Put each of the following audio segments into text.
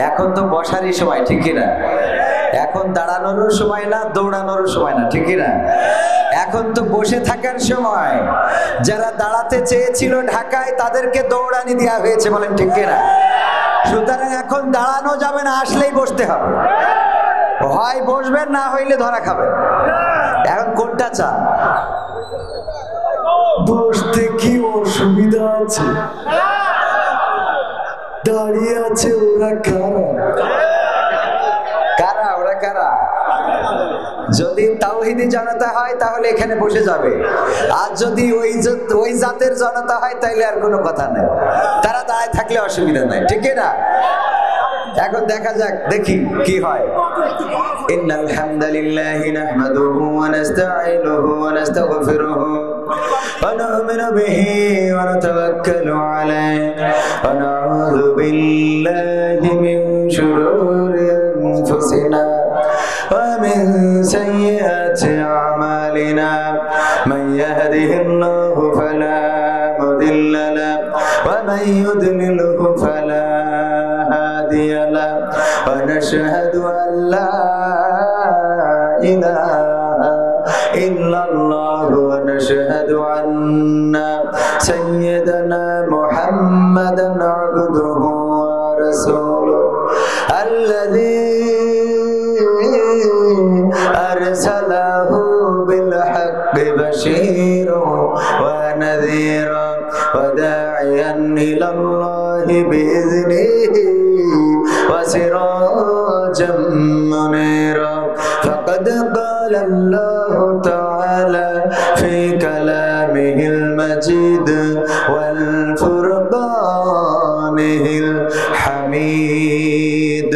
এখন তো বসারই সময়, ঠিক কিনা? এখন দাঁড়ানোরও সময় না, দৌড়ানোরও সময় না, ঠিক কিনা? এখন তো বসে থাকার সময়। যারা দাঁড়াতে চেয়েছিল ঢাকায় তাদেরকে দৌড়ানি দেওয়া হয়েছে, বলেন ঠিক কিনা? সুতরাং এখন দাঁড়ানো যাবে না, আসলেই বসতে হবে। হয় বসবেন, না হইলে ধরা খাবেন। এখন কোনটা চান? বসতে কি অসুবিধা আছে? দাঁড়িয়ে আছে ওরা কারা? ওরা কারা? যদি তাওহীদি জনতা হয় তাহলে এখানে বসে যাবে, আর যদি ওই জাতের জনতা হয় তাহলে আর কোনো কথা নেই, তারা দাঁড়ায় থাকলে অসুবিধা নাই, ঠিক না? এখন দেখা যাক, দেখি কি হয়। ইন্নাল হামদালিল্লাহি নাহমাদুহু ওয়া নাস্তাঈনুহু ওয়া নাস্তাগফিরুহু ওয়া নু'মিনু বিহি ওয়া নাতাওয়াক্কালু আলাইহি ওয়া নাউযু বিল্লাহি মিন শুরুরি আনফুসিনা ওয়া মিন সাইয়্যাতি আ'মালিনা মান ইয়াহদিহিল্লাহু ফালা মুদিল্লা লাহু ওয়া মান ইউদ্লিলহু ফালা ونشهد أن لا إله إلا الله ونشهد أن سيدنا محمدا عبده ورسوله الذي أرسله بالحق بشيرا ونذيرا وداعيا إلى الله بإذنه وسراجا منيرا فقد قال الله تعالى في كلامه المجيد والفرقانه الحميد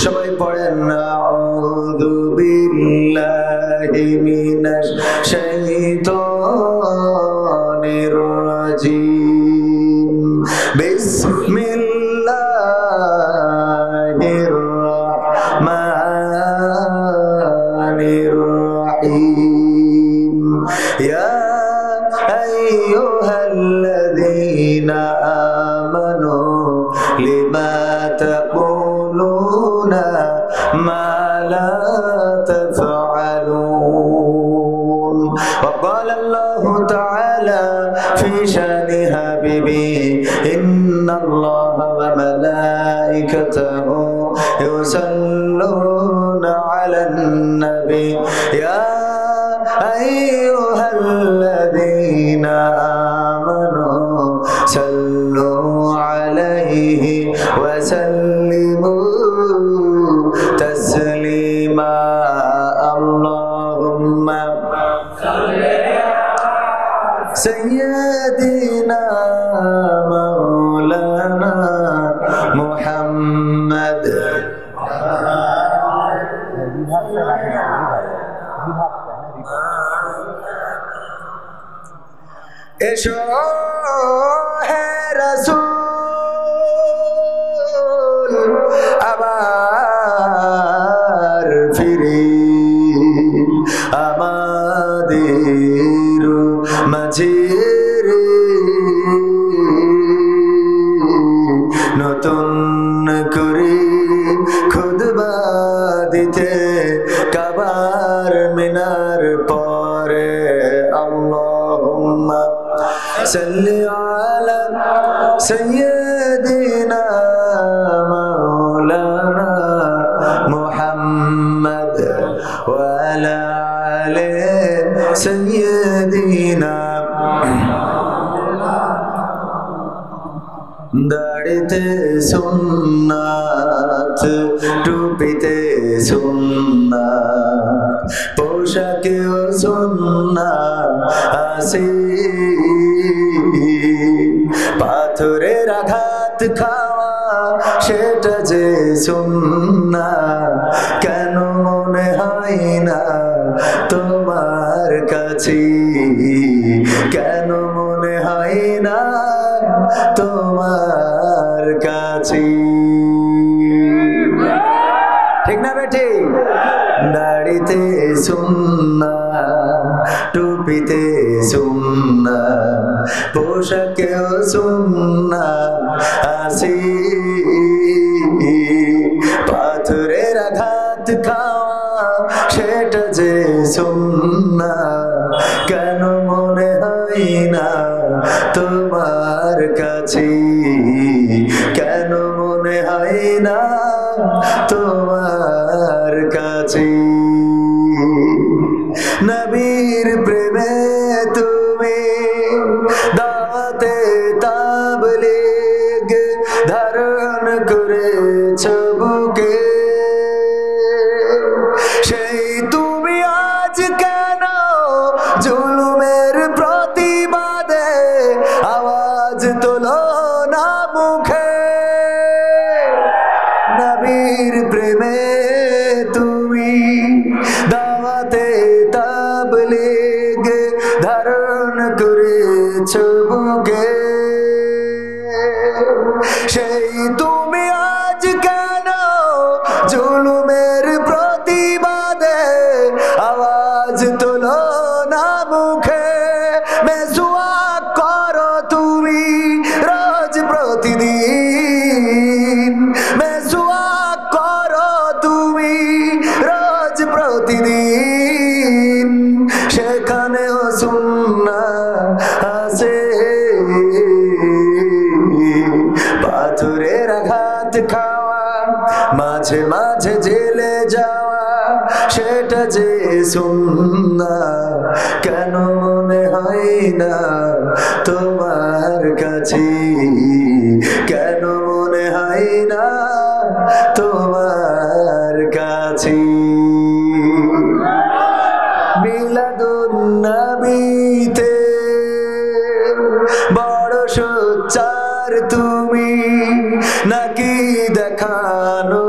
সবাই পড়েন আউযু বিল্লাহি মিনাশ শাইতানির রাজীম বিসমিল্লাহির রাহমানির রাহিম ইয়া আইয়ুহাল্লাযীনা আমানু লিমা তাকুলুনা মা লা তাফআলুন وقال الله تعالى في شأن حبيبه إن الله وملائكته يصلون على النبي يا أيها الذين آمنوا صلوا عليه وسلموا تسليما اللهم سيدنا مولانا محمد এসো হে রাসূল আবার ফিরে আমাদের মাঝে নতুন করে খুতবা দিতে কাবার মিনার পরে আল্লাহুম্মা সাল্লি আলা সাইয়্যিদিনা মাওলানা মুহাম্মদ ওয়া আলা আলি সাইয়্যিদিনা দাড়িতে সুন্নাত টুপিতে সুন্নাত পোশাকেও সুন্নাত আসি পাথরের আঘাত খাওয়া সেটা যে সুন্নাত কেন মনে হয় না তোমার কাছে কেন মনে হয় না তোমার কাছে ঠিক না বেটি দাড়িতে সুন্নাত টুপিতে সুন্নাত পোশাকেও সুন্নাত আসি আঘাত খাওয়া সেটা যে সুন্নাহ, কেন মনে হয় না তোমার কাছে, কেন মনে হয় না তোমার কাছে। নবীর প্রেমে তুমি দাওয়াতে তাবলীগ ধারণ করেছ বুকে, সেই তুমি আজ কেন জুলুমের প্রতিবাদে আওয়াজ তোলো না মুখে। নবীর প্রেমে তুমি দাওয়াতে তাবলীগ ধারণ করেছ বুকে, সেই তুমি আজ কেন জুলুমের প্রতিবাদে আওয়াজ তোলো না মুখে। মেসওয়াক করো তুমি রোজ প্রতিদিন, মেসওয়াক করো তুমি রোজ প্রতিদিন, সেখানেও সুন্নাহ আছে। পাথরের আঘাত খাওয়া মাঝে মাঝে জেলে যাওয়া সেটা যে সুন্নাহ, কেন মনে হয় না তোমার কাছে, কেন মনে হয় না তোমার কাছে। মিলাদুন নবীতে বড় সোচ্চার তুমি নাকি দেখানো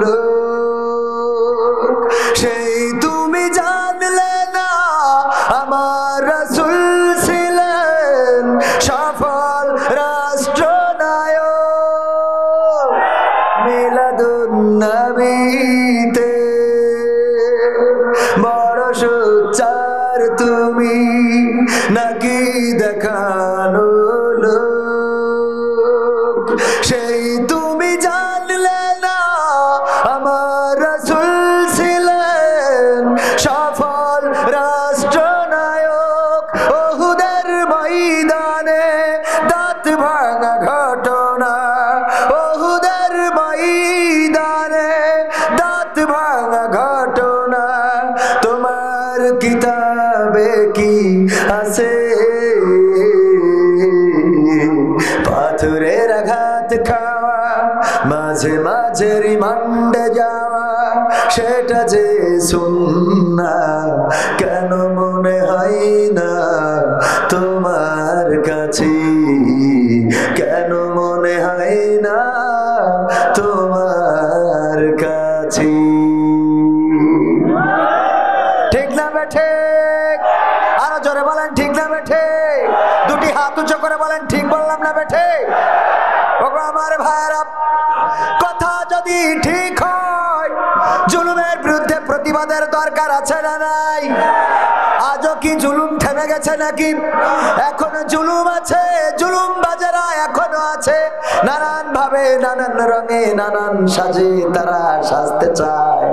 লোক, সেই তুমি জানলে না আমার রাসূল ছিলেন সফল রাষ্ট্রনায়ক। মিলাদুন নবীতে বড় সোচ্চার তুমি নাকি দেখানো লোক, সেই তুমি জানলে না আমার রাসূল ছিলেন সফল রাষ্ট্রনায়ক। ওহুদের ময়দানে দাঁত ভাঙা ঘটনা, ওহুদের ময়দানে দাঁত ভাঙা ঘটনা তোমার কিতাবে কি আছে। পাথরের আঘাত খাওয়া মাঝে মাঝে রিমান্ডে যাওয়া সেটা যে সুন্নাহ, কেন মনে হয় না তোমার কাছে, কেন মনে হয় না তোমার কাছে। ঠিক না বেঠে? আরো জোরে বলেন ঠিক না বেঠে? দুটি হাত উঁচু করে বলেন ঠিক বললাম না বেঠে? ওগো আমার ভাইরা, কথা যদি ঠিক হয় জুলুমের বিরুদ্ধে প্রতিবাদের দরকার আছে না নাই? আজও কি জুলুম থেমে গেছে নাকি? এখনো জুলুম আছে, জুলুম বাজেরা এখনো আছে। নানান ভাবে নানান রঙে নানান সাজে তারা সাজতে চায়,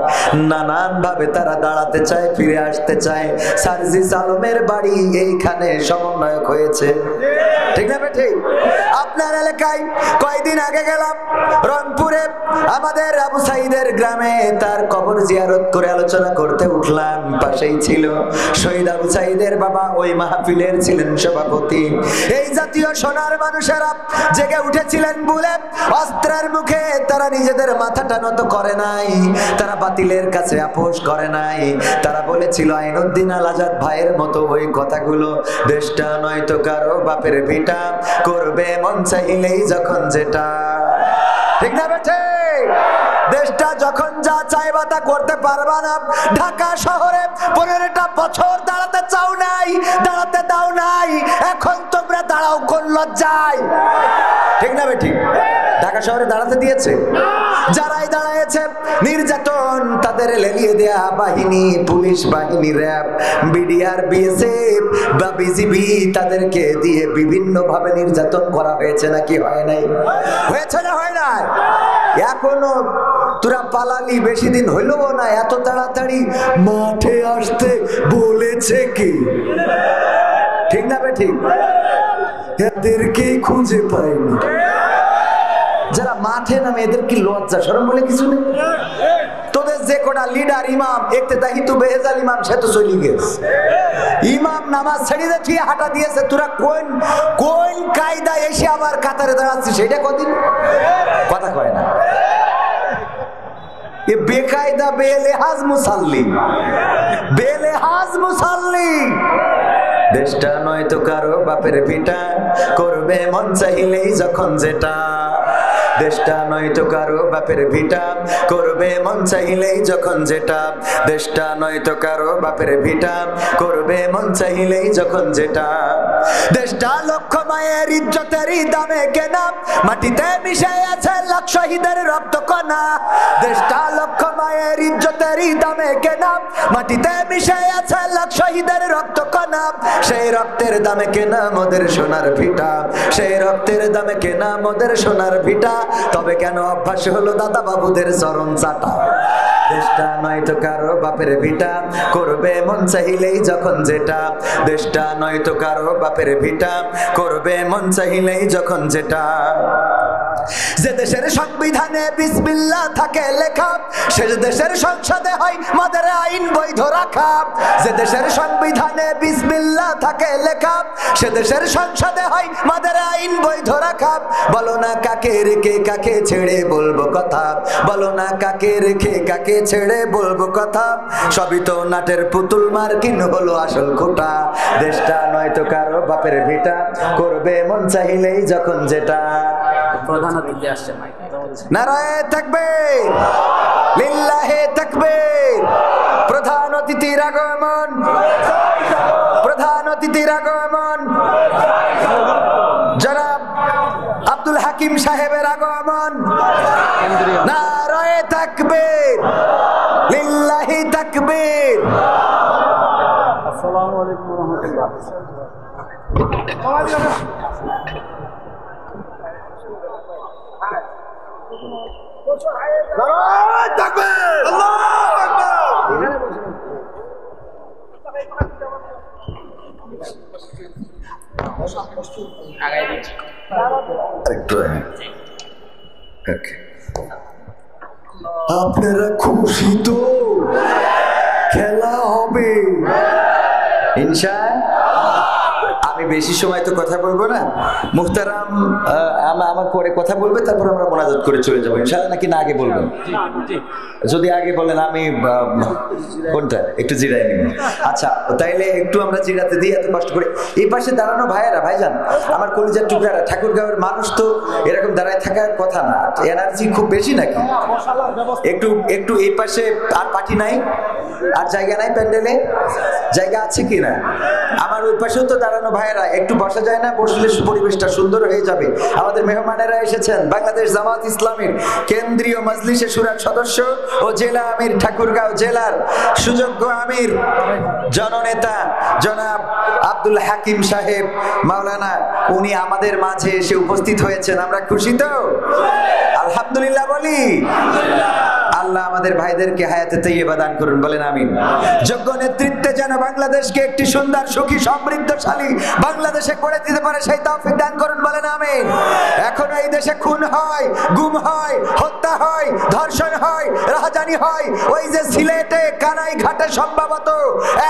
নানান ভাবে তারা দাঁড়াতে চায়, ফিরে আসতে চায়। সার্জিস আলমের বাড়ি এইখানে সমন্বয়ক হয়েছে, ঠিক না বেঠিক? আপনার এলাকায় কয়েকদিন আগে গেলাম রংপুরে, আমাদের আবু সাইদের গ্রামে তার কবর জিয়ারত করে আলোচনা করতে উঠলাম। পাশেই ছিল শহীদ আবু সাইদের বাবা, ওই মাহফিলের ছিলেন সভাপতি। এই জাতীয় সোনার মানুষেরা জেগে উঠেছিলেন বলে অস্ত্রের মুখে তারা নিজেদের মাথাটা নত করে নাই, তারা বাতিলের কাছে আপোষ করে নাই। তারা বলেছিল আইনুদ্দিন আল আজাদ ভাইয়ের মতো ওই কথাগুলো, দেশটা নয়তো কারো বাপের ভিটা, করবে মন চাইলেই যখন যেটা। ঠিক না বেঠে? দেশটা যখন যা চাইবা তা করতে পারবা না। ঢাকা শহরে 15টা বছর দাঁড়াতে চাও নাই, দাঁড়াতে দাও নাই, এখন তোমরা দাঁড়াও কোন লজ্জায়? ঠিক না বেঠি? ঢাকা শহরে দাঁড়াতে দিয়েছে? যারাই দাঁড়ায়েছে নির্যাতন তাদের লেলিয়ে দেয়া বাহিনী, পুলিশ বাহিনী, র্যাব, বিডিআর, বিএসএফ বা বিজিবি, তাদেরকে দিয়ে বিভিন্ন ভাবে নির্যাতন করা হয়েছে নাকি হয় নাই? হয়েছে না হয় নাই? এখনো তোরা পালালি, বেশি দিন হইলো না, এত তাড়াতাড়ি মাঠে আসতে বলেছে কি? ঠিক না বে ঠিক? এদেরকে খুঁজে পাইনি। যারা মাঠে নামে এদের কি লজ্জা শরম বলে কিছু নেই? তোদের যে কোটা লিডার ইমাম ইক্তেদাহি তু বেহেজাল ইমাম, সে তো চলে গেছে। ইমাম নামাজ ছেড়ে দিয়ে হাঁটা দিয়েছে, তোরা কোন কোন কায়দা এসে আবার কাতারে দাঁড়াচ্ছিস? সেটা কদিন কথা কয় না। এ বেকায়দা বেলেহাজ মুসাল্লি, বেলেহাজ মুসাল্লি। দেশটা নয় তো কারো বাপের ভিটা, করবে মন চাইলেই যখন যেটা। দেশটা নয় তো কারো বাপের ভিটা, করবে মন চাইলেই যখন যেটা। দেশটা নয় তো কারো বাপের ভিটা, করবে মন চাইলেই যখন যেটা। দেশটা লক্ষ মায়ের ইজ্জতেরই দামে কেনা, মাটিতে মিশে আছে লাখ শহীদের রক্ত কণা। দেশটা লক্ষ মায়ের ইজ্জতেরই দামে কেনা, মাটিতে মিশে আছে লাখ শহীদের রক্ত কণা। সেই রক্তের দামে কেনা মোদের সোনার ভিটা, সেই রক্তের দামে কেনা মোদের সোনার ভিটা। তবে কেন অভ্যাস হলো দাদা বাবুদের চরণ চাটা? দেশটা নয় তো কারো বাপের ভিটা, করবে মন চাইলেই যখন যেটা। দেশটা নয় তো কারো বাপের ভিটা, করবে মন চাইলেই যখন যেটা। যে দেশের সংবিধানে বিসমিল্লাহ থাকে লেখা, সে দেশের সংসদে হয় মদের আইন বৈধ রাখা। যে দেশের সংবিধানে বিসমিল্লাহ থাকে লেখা, সে দেশের সংসদে হয় মদের আইন বৈধ রাখা। বলো না কাকে রেখে কাকে ছেড়ে বলবো কথা, বলো না কাকে রেখে কাকে ছেড়ে বলবো কথা। সবই তো নাটের পুতুল, মার্কিন হলো আসল খোটা। দেশটা নয় তো কারো বাপের ভিটা, করবে মন চাইলেই যখন যেটা। প্রধান অতিথি আসছে, নারায়ে তাকবীর, লিল্লাহে তাকবীর। প্রধান অতিথির আগমন, প্রধান অতিথির আগমন। জনাব আব্দুল হাকিম সাহেবের আগমন। নারায়ে তাকবীর, লিল্লাহি তাকবীর। আসসালামু আলাইকুম ওয়া রাহমাতুল্লাহ। নারায়ে তাকবীর, আল্লাহু আকবার। আপনারা খুশি তো? খেলা হবে ইনশাআল্লাহ। আমি বেশি সময় তো কথা বলবো না, মুহতারাম আমার পরে কথা বলবে, তারপর আমরা মোনাজাত করে চলে যাবো ইনশাআল্লাহ। নাকি না আগে বলবেন? যদি আগে বলেন আমি কোনটা একটু জিরাই নিব। আচ্ছা তাইলে একটু আমরা জিরাতে দিই, এত কষ্ট করে। এই পাশে দাঁড়ানো ভাইয়েরা, ভাইজান আমার কলিজার টুকরারা, ঠাকুরগাঁওয়ের মানুষ তো এরকম দাঁড়ায় থাকার কথা না, এনার্জি খুব বেশি নাকি? একটু একটু এই পাশে আর পার্টি নাই, আর জায়গা নাই প্যান্ডেলে? জায়গা আছে কি না? আমার ওই পাশেও তো দাঁড়ানো ভাইয়েরা, একটু বসা যায় না? বসলে পরিবেশটা সুন্দর হয়ে যাবে। আমাদের মেহমানেরা এসেছেন বাংলাদেশ জামাত ইসলামীর কেন্দ্রীয় মজলিসে শুরার সদস্য ও জেলা আমির, ঠাকুরগাঁও জেলার সুযোগ্য আমির জননেতা জনাব আব্দুল হাকিম সাহেব মাওলানা, উনি আমাদের মাঝে এসে উপস্থিত হয়েছেন। আমরা খুশি তো? আলহামদুলিল্লাহ বলি। আল্লাহ আমাদের ভাইদেরকে হায়াতে তাইয়্যিবা দান করুন, বলেন আমিন। যোগ্য নেতৃত্বে যেন বাংলাদেশকে একটি সুন্দর সুখী সমৃদ্ধশালী বাংলাদেশে করে দিতে পারে সেই তৌফিক দান করুন, বলেন আমিন। এখন এই দেশে খুন হয়, গুম হয়, হত্যা হয়, ধর্ষণ হয়, রাহাজানি হয়। ওই যে সিলেটে কানাই ঘাটে সম্ভবত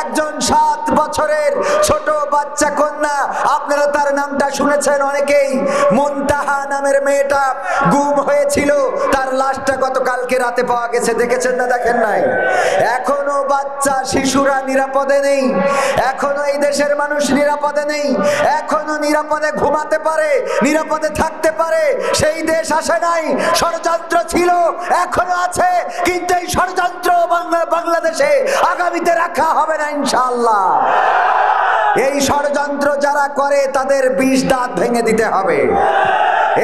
একজন 7 বছরের ছোট বাচ্চা কন্যা, আপনারা তার নামটা শুনেছেন অনেকেই, মুনতাহা নামের মেয়েটা গুম হয়েছিল, তার লাশটা গতকালকে রাতে পাওয়া গেছে। দেখেছেন না দেখেন নাই? এখনো বাচ্চা শিশুরা নিরাপদে নেই, এখনো এই দেশের মানুষ নিরাপদে নেই, এখনো নিরাপদে ঘুমাতে পারে, নিরাপদে থাকতে পারে সেই দেশ আসে নাই। ষড়যন্ত্র ছিল, এখনো আছে, কিন্তু এই ষড়যন্ত্র বাংলাদেশে আগামীতে রাখা হবে না ইনশাআল্লাহ। এই ষড়যন্ত্র যারা করে তাদের 20 দাঁত ভেঙে দিতে হবে।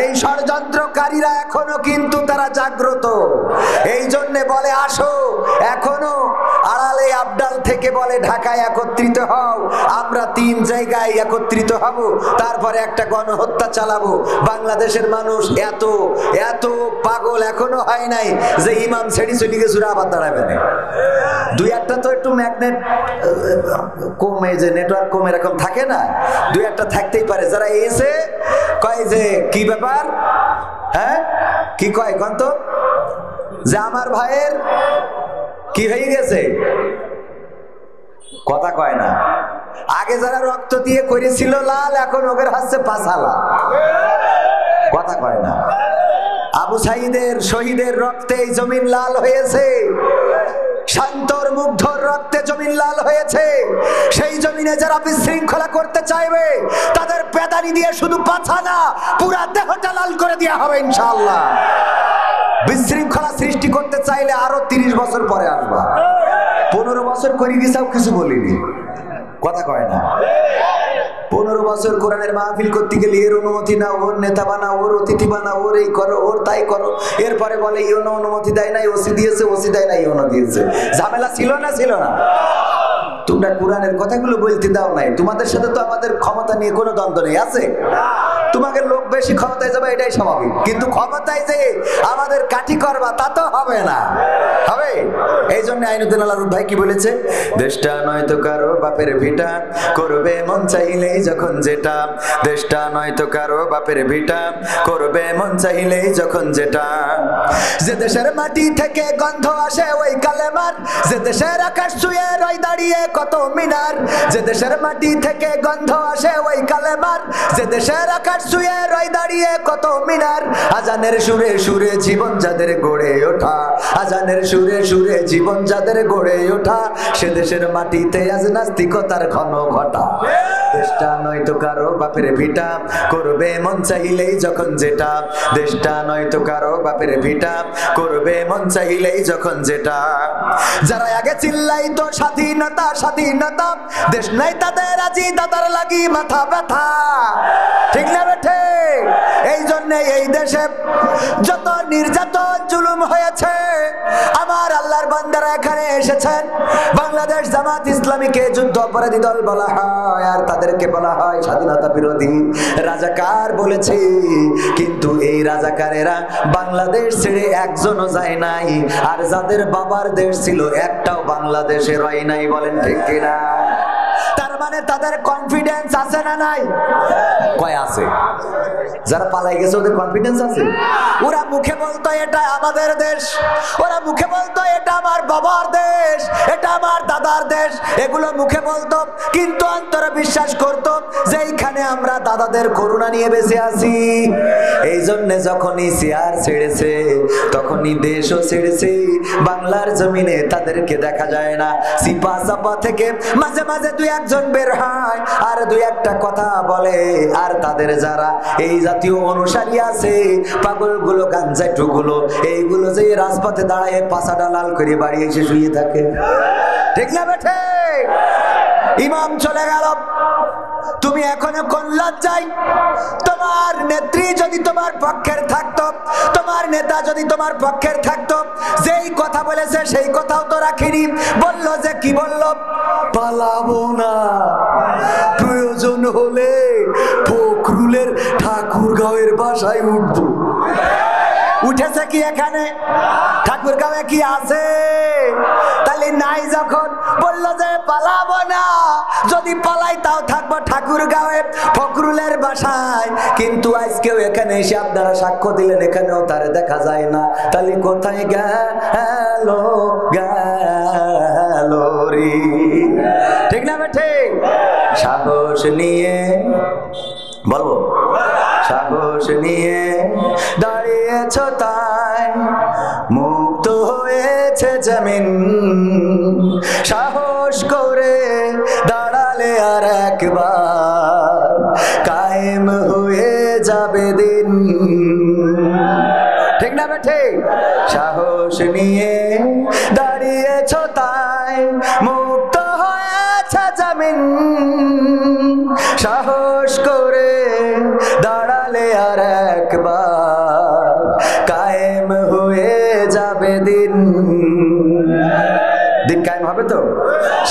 এই ষড়যন্ত্রকারীরা এখনো কিন্তু তারা জাগ্রত, এই জন্য বলে আসো, এখনো আড়ালে আবডাল থেকে থেকে বলে ঢাকায় একত্রিত হও, আমরা 3 জায়গায় একত্রিত হব, তারপরে একটা গণহত্যা চালাবো। বাংলাদেশের মানুষ এত এত পাগল এখনো হয় নাই যে ইমাম ছেড়ি চলে গেছে আবার দাঁড়াবে না। 2-1টা তো একটু ম্যাগনেট কমে, যে নেটওয়ার্ক কম এরকম থাকে না, 2-1টা থাকতেই পারে। যারা এসে কয় যে কি ব্যাপার, হ্যাঁ কি কয় কোন তো, যে আমার ভাইয়ের কি হয়ে গেছে, কথা কয় না। আগে যারা রক্ত দিয়ে করেছিল লাল, এখন ওদের হাসছে পাছালা, কথা কয় না। আবু সাইদের শহীদের রক্তে এই জমিন লাল হয়েছে, শান্তর মুগ্ধর রক্তে জমিন লাল হয়েছে। সেই জমিনে যারা বিশৃঙ্খলা করতে চাইবে তাদের পেদানি দিয়ে শুধু পাছা না, পুরা দেহটা লাল করে দেওয়া হবে ইনশাআল্লাহ। বিশৃঙ্খলা সৃষ্টি করতে চাইলে আরো 30 বছর পরে আসবা। 15 বছর করে গেছাও কিছু বলিনি, কথা কয় না। 15 বছর কোরআনের মাহফিল করতে গেলে এর অনুমতি না, ওর নেতা বানাও, ওর অতিথি বানাও, ওর এই করো, ওর তাই করো। এরপরে বলে ইউনো অনুমতি দেয় নাই, ওসি দিয়েছে, ওসি দেয় নাই, ইউনো দিয়েছে। ঝামেলা ছিল না, ছিল না? তোমরা কোরআনের কথাগুলো বলতে দাও নাই। তোমাদের সাথে তো আমাদের ক্ষমতা নিয়ে কোনো দ্বন্দ্ব নেই, আছে? তোমাকে লোক বেশি ক্ষমতায় যাবে এটাই স্বাভাবিক, কিন্তু ক্ষমতায় যে আমাদের কাঠি করবা তা তো হবে না, হবে? এই জন্য আইনুদ্দিন আল ভাই কি বলেছে, দেশটা নয়তো কারো বাপের ভিটা, করবে মন চাইলেই যখন যেটা। দেশটা নয়তো কারো বাপের ভিটা, করবে মন চাইলেই যখন যেটা। যে দেশের মাটি থেকে গন্ধ আসে ওই কালেমার, যে দেশের আকাশ ছুঁয়ে রয় দাঁড়িয়ে কত মিনার। যে দেশের মাটি থেকে গন্ধ আসে ওই কালেমার, যে দেশের আকাশ ছুঁয়ে রয় দাঁড়িয়ে কত মিনার। আজানের সুরে সুরে জীবন যাদের গড়ে ওঠা, আজানের সুরে সুরে জীবন যাদের গড়ে ওঠা, সে দেশের মাটিতে আজ নাস্তিকতার ঘন ঘটা। দেশটা নয়তো কারো বাপের ভিটা, করবে মন চাইলেই যখন যেটা। দেশটা নয়তো কারো বাপের ভিটা, করবে মন চাইলেই যখন যেটা। যারা আগে চিল্লাইতো স্বাধীনতা স্বাধীনতা, দেশ নাই তাদের আজি দাদার লাগি মাথা ব্যথা, ঠিক না বেঠে? এই জন্য এই দেশে যত নির্যাতন জুলুম হয়েছে, আমার আল্লাহর বান্দারা এখানে এসেছেন। বাংলাদেশ জামাত ইসলামীকে যুদ্ধ অপরাধী দল বলা হয়, আর তাদেরকে বলা হয় স্বাধীনতা বিরোধী রাজাকার বলেছে। কিন্তু এই রাজাকারেরা বাংলাদেশ ছেড়ে একজনও যায় নাই, আর যাদের বাবার দেশ ছিল একটাও বাংলাদেশে রয় নাই, বলেন ঠিক কিনা? তার মানে তাদের কনফিডেন্স আছে না নাই? কয় আছে? যারা পালাই গেছে ওদের কনফিডেন্স আছে। ওরা মুখে বলতো এটা আমাদের দেশ, ওরা মুখে বলতো এটা আমার বাবার দেশ, এটা আমার দাদার দেশ, এগুলো মুখে বলতো, কিন্তু অন্তরে বিশ্বাস করতো যে এইখানে আমরা দাদাদের করুণা নিয়ে বেঁচে আছি। এই জন্য যখনই চেয়ার ছেড়েছে তখনই দেশও ছেড়েছে। বাংলার জমিনে তাদেরকে দেখা যায় না। সিপা চাপা থেকে মাঝে মাঝে 2-1 বের হয় আর 2-1টা কথা বলে, আর তাদের যারা এই জাতীয় অনুসারী আছে, পাগলগুলো গাঞ্জাটুগুলো, এইগুলো যে রাজপথে দাঁড়ায় পাছাটা লাল করে বাড়ি এসে শুয়ে থাকে, ঠিক না বেঠে? ইমাম চলে গেল, তুমি এখনো কোন লজ্জায়? তোমার নেত্রী যদি তোমার পক্ষের থাকতো, তোমার নেতা যদি তোমার পক্ষের থাকতো, যেই কথা বলেছে সেই কথাও তো রাখিনি। বললো যে কি বললো? পালাবো না, প্রয়োজন হলে ফখরুলের ঠাকুরগাঁওয়ের বাসায় উঠবো। উঠেছে কি এখানে? ঠাকুরগাঁওয়ে কি আছে? তাহলে নাই, যখন বললো যে পালাবো না, যদি পালাই তাও থাকবো ঠাকুরগাঁওয়ে ফখরুলের বাসায়। কিন্তু আজকেও এখানে এসে আপনারা সাক্ষ্য দিলেন, এখানেও তারে দেখা যায় না। তাহলে কোথায় গেল গেল রে, ঠিক না বেঠে? সাহস নিয়ে বলবো, সাহস নিয়ে দাঁড়িয়েছ তাই মুক্ত হয়েছে জমিন। সাহস করে দাঁড়ালে আর একবার কায়েম হয়ে যাবে দিন, ঠিক না বেঠে? সাহস নিয়ে দাঁড়িয়েছ তাই মুক্ত হয়েছে জমিন। সাহস করে দাঁড়ালে আর একবার কায়েম হয়ে যাবে দিন। দিন কায়েম হবে তো?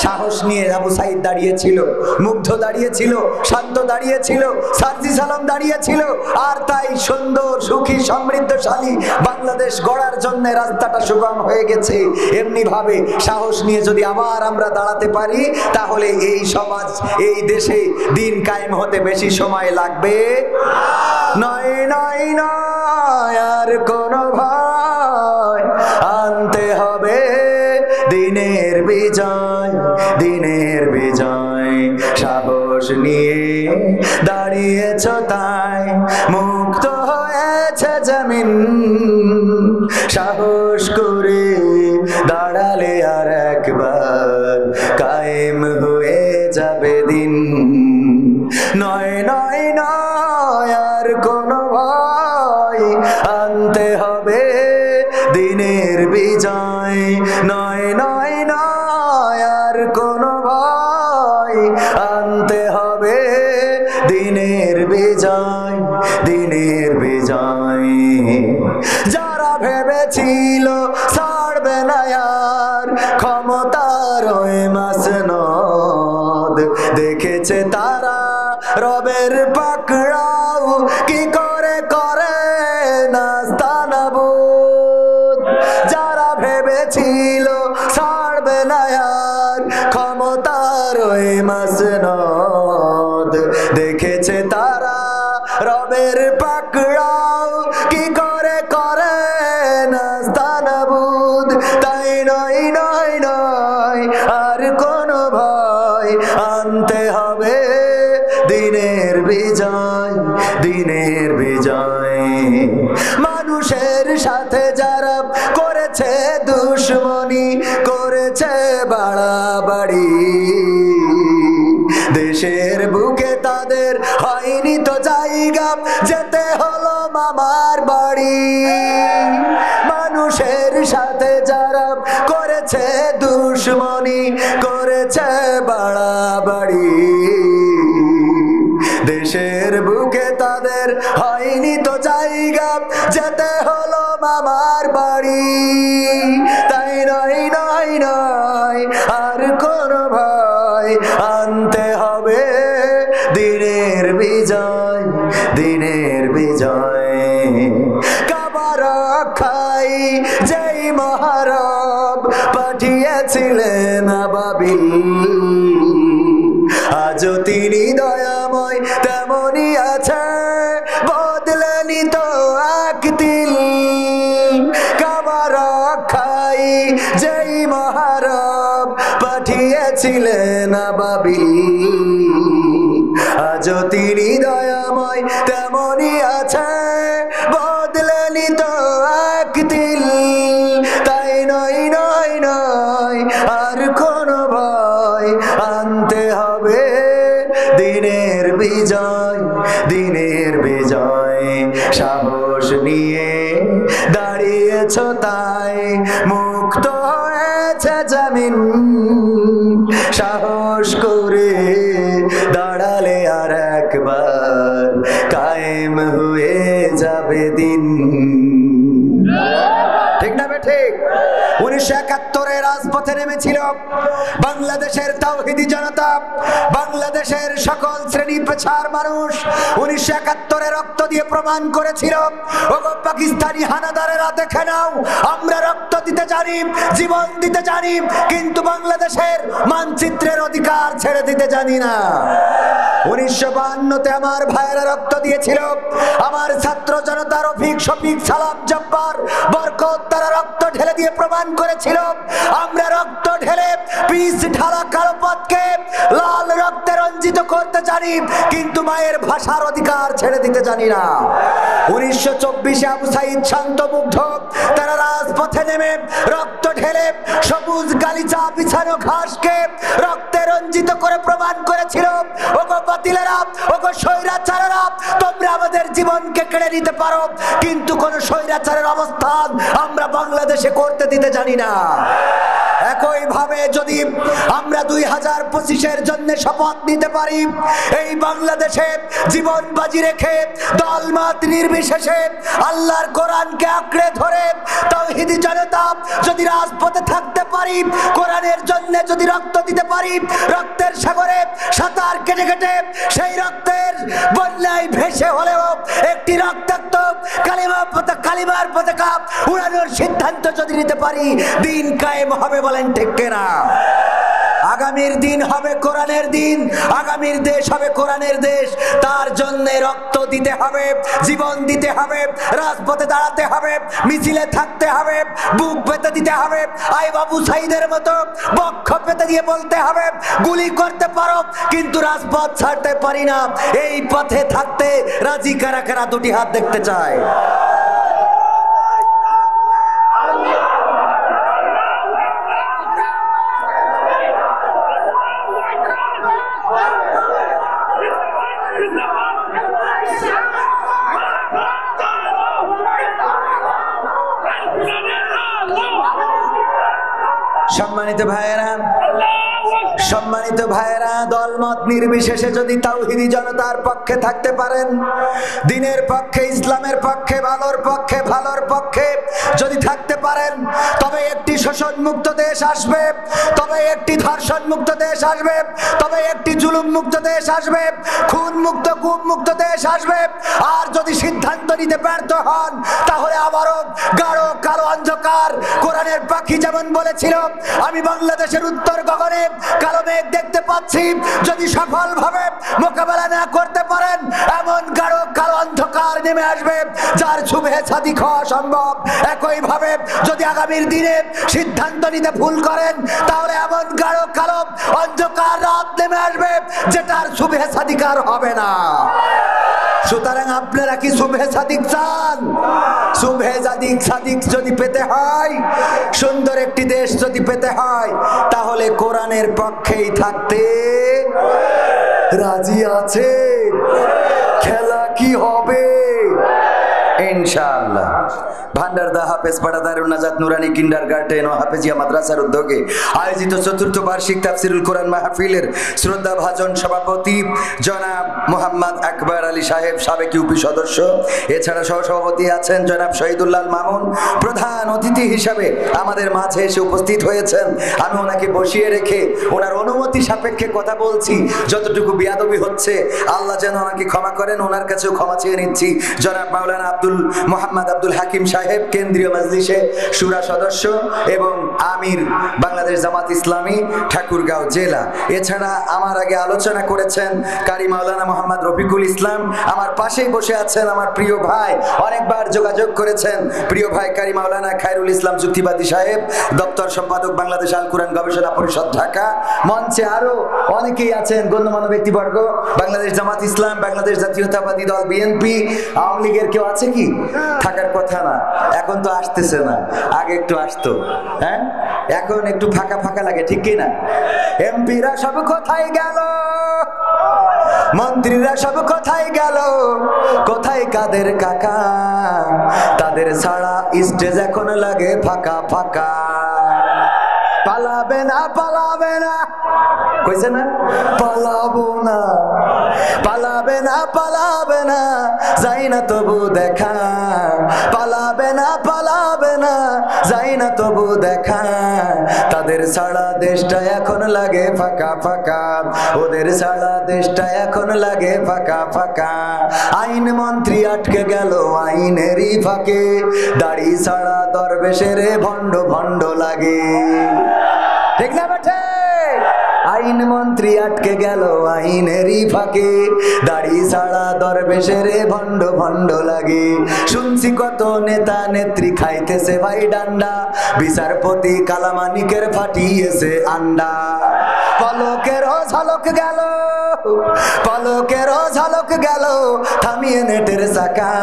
সাহস নিয়ে আবু সাইদ দাঁড়িয়েছিল, মুগ্ধ দাঁড়িয়েছিল, শান্ত দাঁড়িয়েছিল, সার্জিস আলম দাঁড়িয়েছিল, আর তাই সুন্দর সুখী সমৃদ্ধশালী বাংলাদেশ গড়ার জন্য রাস্তাটা সুগম হয়ে গেছে। এমনি ভাবে সাহস নিয়ে যদি আবার আমরা দাঁড়াতে পারি, তাহলে এই সমাজ, এই দেশে দিন কায়েম হতে বেশি সময় লাগবে নয়। নয় নয় আর কোনো ভয়, আনতে হবে দিনের বিজয়, দিনের বিজয়। সাহস নিয়ে দাঁড়িয়েছ তাই মুক্ত হয়েছে জমিন, সাহস করে দাঁড়ালে আর একবার কায়েম হয়ে যাবে দিন। নয় নয় নয় আর কোনো ভয়, আনতে হবে দিনের বিজয়। নয় নয় নয় আর কোনো ভয়, আনতে হবে দিনের বিজয়, দিনের বিজয়। যারা ভেবেছিল ছাড়বে না আর ক্ষমতার ওই মাসনদ, দেখেছে তারা রবের পাকড়াও কি করে করে নাস্তানাবুদ। যারা ভেবেছিল ছাড়বে না আর ক্ষমতার ওই মাসনদ, দেখেছে তারা রবের পাকড়াও কি করে করে নাস্তানাবুদ। তাই নয় নয় নয় আর কোনো ভয়, আনতে হবে দিনের বিজয়, দিনের বিজয়। মানুষের সাথে যারা করেছে দুশ্মনী, করেছে বাড়াবাড়ি, দেশের বুকে তাদের হয়নি তো জায়গা, যেতে হলো মামার বাড়ি। মানুষের সাথে যারা করেছে দুশ্মনী, করেছে বাড়াবাড়ি, দেশের বুকে তাদের হয়নি তো জায়গা, যেতে হলো মামার বাড়ি। তাই নয় নয় নয় আর কোনো ভয়, আনতে হবে দিনের বিজয়, দিনের বিজয়। কাবা রক্ষাই যেই মহারব পাঠিয়েছিলেন আবাবিল, আজও তিনি দয়াময় তেমনি আছে, বদলেনি তো এক তিল। কাবা রক্ষাই যেই মহারব পাঠিয়েছিলেন আবাবিল, আজও তিনি দয়াময় তেমনি আছে, বদলেনি তো এক তিল। তাই নয় নয় নয় আর কোনো ভয়, আনতে হবে দিনের বিজয়, দিনের বিজয়। সাহস নিয়ে দাঁড়িয়েছ তাই মুক্ত হয়েছে জমিন, সাহস করে দাঁড়ালে আর একবার কায়েম হয়ে যাবে দিন। ঠিক না ঠিক? 1971 রাজপথে নেমেছিল বাংলাদেশের তাওহীদি জনতা, বাংলাদেশের সকল শ্রেণী পেশার মানুষ 1971 রক্ত দিয়ে প্রমাণ করেছিল, ওগো পাকিস্তানি হানাদারেরা দেখে নাও, আমরা রক্ত দিতে জানি, জীবন দিতে জানি, কিন্তু বাংলাদেশের মানচিত্রের অধিকার ছেড়ে দিতে জানি না। 1952-তে আমার ভাইয়েরা রক্ত দিয়েছিল, আমার ছাত্র জনতা রফিক, শফিক, সালাম, জব্বার, বরকত, তারা রক্ত ঢেলে দিয়ে প্রমাণ করেছিল আমরা রক্ত ঢেলে পিচ ঢালা কালো পথকে লাল রক্তে রঞ্জিত করতে জানি, কিন্তু মায়ের ভাষার অধিকার ছেড়ে দিতে জানি না। 1924-এ আবু সাইদ শান্ত মুগ্ধ, তারা রাজপথে নেমে রক্ত ঢেলে সবুজ গালিচা বিছানো ঘাসকে রক্তে রঞ্জিত করে প্রমাণ করেছিল, ওগো বাতিলেরা, ওগো স্বৈরাচারেরা, তোমরা আমাদের জীবনকে কেড়ে নিতে পারো, কিন্তু কোন স্বৈরাচারের অবস্থান আমরা বাংলাদেশে করতে দিতে জানি না। একইভাবে যদি আমরা 2025-এর জন্য শপথ নিতে পারি, এই বাংলাদেশে জীবন বাজি রেখে দলমত নির্বিশেষে আল্লাহর কোরআনকে আঁকড়ে ধরে তাওহীদি জনতা যদি রাজপথে থাকতে পারি, কোরআনের জন্য যদি রক্ত দিতে পারি, রক্তের সাগরে সাঁতার কেটে কেটে সেই রক্তের বন্যায় ভেসে হলেও একটি রক্তাক্ত কালিমার পতাকা উড়ানোর সিদ্ধান্ত যদি নিতে পারি, দিন কায়েম হবে। বলেন ঠিক কিনা? আগামীর দিন হবে কোরআনের দিন, আগামীর দেশ হবে কোরআনের দেশ। তার জন্য রক্ত দিতে হবে, জীবন দিতে হবে, রাজপথে দাঁড়াতে হবে, মিছিলে থাকতে হবে, বুক পেতে দিতে হবে, আই বাবু সাইদের মতো বক্ষ পেতে দিয়ে বলতে হবে গুলি করতে পারো কিন্তু রাজপথ ছাড়তে পারি না। এই পথে থাকতে রাজি কারা কারা? দুটি হাত দেখতে চায়। সম্মানিত ভাইয়েরা, সম্মানিত ভাইয়েরা, দলমত নির্বিশেষে যদি তাওহীদি জনতার পক্ষে থাকতে পারেন, দিনের পক্ষে, ইসলামের পক্ষে, ভালোর পক্ষে, ভালোর পক্ষে যদি থাকতে পারেন, তবে একটি শোষণ মুক্ত দেশ আসবে, তবে একটি ধর্ষণ মুক্ত দেশ আসবে, তবে একটি জুলুম মুক্ত দেশ আসবে, খুন মুক্ত, গুম মুক্ত দেশ আসবে। আর যদি সিদ্ধান্ত নিতে ব্যর্থ হন, তাহলে আবারও গাঢ় কালো অন্ধকার। কোরআনের পাখি যেমন বলেছিল, আমি বাংলাদেশের উত্তর গগনে কালো মেঘ দেখতে পাচ্ছি, যদি সফলভাবে মোকাবেলা না করতে পারেন, এমন গাঢ় কালো অন্ধকার নেমে আসবে যার শুভে সাদিক হওয়া সম্ভব। একইভাবে যদি আগামীর দিনে সিদ্ধান্ত নিতে ভুল করেন, তাহলে এমন গাঢ় কালো অন্ধকার রাত নেমে আসবে যেটার শুভে সাদিকার হবে না। সুতরাং আপনারা কি শুভে সাদিক চান? শুভে সাদিক যদি পেতে হয়, সুন্দর একটি দেশ যদি পেতে হয়, তাহলে কোরআনের পক্ষেই থাকতে রাজি আছে? খেলা কি হবে? ইনশাআল্লাহ। ভান্ডারদা হাফেজ পাড়া দারুন নাজাত নুরানি কিন্ডারগার্টেন ও হাফেজিয়া মাদ্রাসার উদ্যোগে আয়োজিত চতুর্থ বার্ষিক তাফসিরুল কোরআন মাহফিলের শ্রদ্ধাভাজন সভাপতি জনাব মোহাম্মদ আকবর আলী সাহেব, সাবেক ইউপি সদস্য, এছাড়া সহসভাপতি আছেন জনাব শহীদুল্লাহ মামুন, প্রধান অতিথি হিসাবে আমাদের মাঝে এসে উপস্থিত হয়েছেন। আমি ওনাকে বসিয়ে রেখে ওনার অনুমতি সাপেক্ষে কথা বলছি। যতটুকু বিয়াদবি হচ্ছে আল্লাহ যেন ওনাকে ক্ষমা করেন, ওনার কাছেও ক্ষমা চেয়ে নিচ্ছি। জনাব মাওলানা মোহাম্মদ আব্দুল হাকিম সাহেব, কেন্দ্রীয় মজলিসে শুরা সদস্য এবং আমির বাংলাদেশ জামাত ইসলামী ঠাকুরগাঁও জেলা। এছাড়া আমার আগে আলোচনা করেছেন কারি মাওলানা মোহাম্মদ রফিকুল ইসলাম, আমার পাশেই বসে আছেন আমার প্রিয় ভাই, অনেকবার যোগাযোগ করেছেন প্রিয় ভাই কারি মাওলানা খায়রুল ইসলাম যুক্তিবাদী সাহেব, দপ্তর সম্পাদক বাংলাদেশ আল কোরআন গবেষণা পরিষদ ঢাকা। মঞ্চে আরো অনেকেই আছেন গণ্যমান্য ব্যক্তিবর্গ, বাংলাদেশ জামাত ইসলাম, বাংলাদেশ জাতীয়তাবাদী দল বিএনপি, আওয়ামী লীগের কেউ আছে কি? থাকার কথা না, এখন তো আসতেছে না, আগে একটু আসতো। হ্যাঁ, এখন একটু ফাঁকা ফাঁকা লাগে, ঠিক কি না? এমপিরা সব কোথায় গেল? মন্ত্রীরা সব কোথায় গেল? কোথায় কাদের কাকা? তাদের ছাড়া স্টেজ এখন লাগে ফাঁকা ফাঁকা। পালাবে না, পালাবে না, কইছে না পালাবো না, পালাবে না, পালাবে না, যাই না তবু দেখা, পালাবে না, পালাবে না, যাই না তবু দেখা। তাদের ছাড়া দেশটা এখন লাগে ফাঁকা ফাঁকা, ওদের ছাড়া দেশটা এখন লাগে ফাঁকা ফাঁকা। আইন মন্ত্রী আটকে গেল আইনেরই ফাঁকে, দাড়ি ছাড়া দরবেশের ভণ্ড ভণ্ড লাগে, ঠিক না বেঠে? আইন মন্ত্রী আটকে গেল আইনেরই ফাঁকে, দাড়ি ছাড়া দরবেশের ভণ্ড ভণ্ড লাগে। শুনছি কত নেতা নেত্রী খাইতেছে ভাই ডান্ডা, বিচারপতি কালামানিকের ফাটিয়েছে আন্ডা। পলকেরও ঝলক গেল, পলকেরও ঝলক গেল, থামিয়ে নেটের চাকা।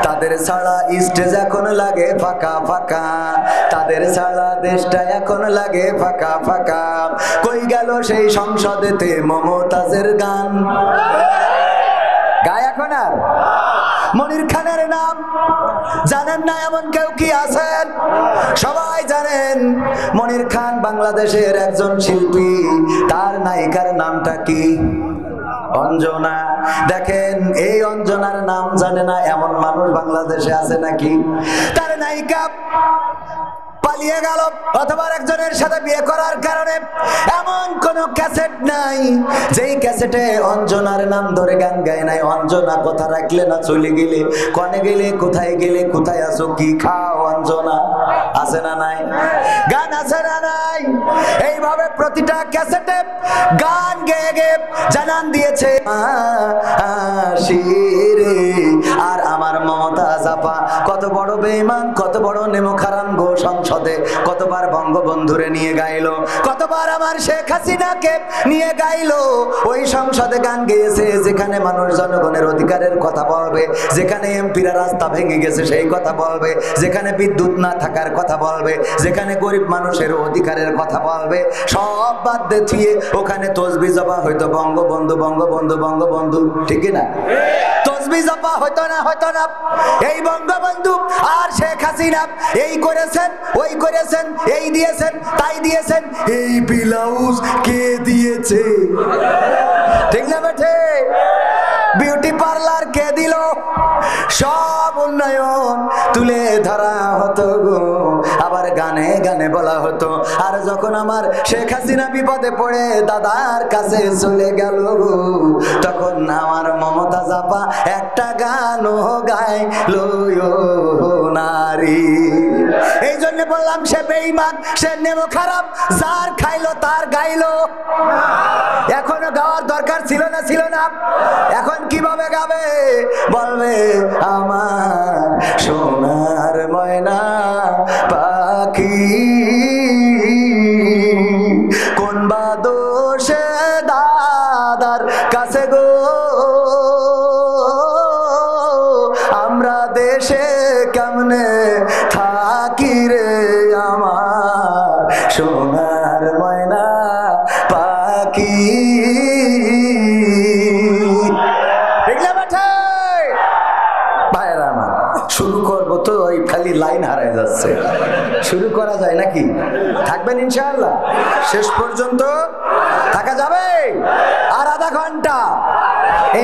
তাদের ছাড়া স্টেজ এখন লাগে ফাঁকা ফাঁকা, তাদের ছাড়া দেশটা এখন লাগে ফাঁকা ফাঁকা। কই গেল সেই সংসদেতে মমতাজের গান? গায় এখন আর? মনির খানের নাম জানেন না এমন কেউ কি আছেন? সবাই জানেন মনির খান বাংলাদেশের একজন শিল্পী, তার নায়িকার নামটা কি? অঞ্জনা। দেখেন, এই অঞ্জনার নাম জানে না এমন মানুষ বাংলাদেশে আছে নাকি? তার নায়িকা পালিয়ে গেল অথবা একজনের সাথে বিয়ে করার কারণে এমন কোন ক্যাসেট নাই যেই ক্যাসেটে অঞ্জনার নাম ধরে গান গায় নাই। অঞ্জনা কথা রাখলে না চলে গেলে, কনে গেলে, কোথায় গেলে, কোথায় আছো, কি খাও, অঞ্জনা আছে না নাই? গান আছে না নাই? এইভাবে প্রতিটা ক্যাসেটে গান গেয়ে গেয়ে জানান দিয়েছে শিরে। আর আমার মমতা জাপা কত বড় বেঈমান, কত বড় নেমখারাম গো। সংসদে কতবার বঙ্গবন্ধুরে নিয়ে গাইলো, কতবার আমার শেখ হাসিনাকে নিয়ে গাইলো। ওই সংসদে গান গেয়েছে যেখানে মানুষ জনগণের অধিকারের কথা বলবে, যেখানে এমপিরা রাস্তা ভেঙে গেছে সেই কথা বলবে, যেখানে বিদ্যুৎ না থাকার কথা বলবে, যেখানে গরিব মানুষের অধিকারের কথা বলবে, সব বাদ দিয়ে ওখানে তসবি জপা হইতো বঙ্গবন্ধু বঙ্গবন্ধু বঙ্গবন্ধু, ঠিক না? তসবি জপা হইতো না, হইতো না। এই বঙ্গবন্ধু আর শেখ হাসিনা এই করেছেন, ওই করেছেন, এই দিয়েছেন, তাই দিয়েছেন। এই ব্লাউজ কে দিয়েছে? ঠিক না বেঠে? বিউটি পার্লার কে দিল? সব উন্নয়ন তুলে ধরা হতো গো, আবার গানে গানে বলা হতো। আর যখন আমার শেখ হাসিনা বিপদে পড়ে দাদার কাছে চলে গেল গো, তখন আমার মমতা জাপা একটা গানও গাইলো নারী। এই জন্য বললাম সে বেঈমান, সে নেমো খারাপ, যার খাইলো তার গাইলো। এখনো গাওয়ার দরকার ছিল না, ছিল না? এখন কিভাবে গাবে? বলবে আমার সোনার ময়না পাখি, কোন বা দোষে দাদার কাছে গো, আমরা দেশে কেমনে থাকি রে আমার সোনার ময়না পাখি। শুরু করবো তো ওই খালি লাইন হারায় যাচ্ছে। শুরু করা যায় নাকি? থাকবেন ইনশাআল্লাহ? শেষ পর্যন্ত থাকা যাবে? আর আধা ঘন্টা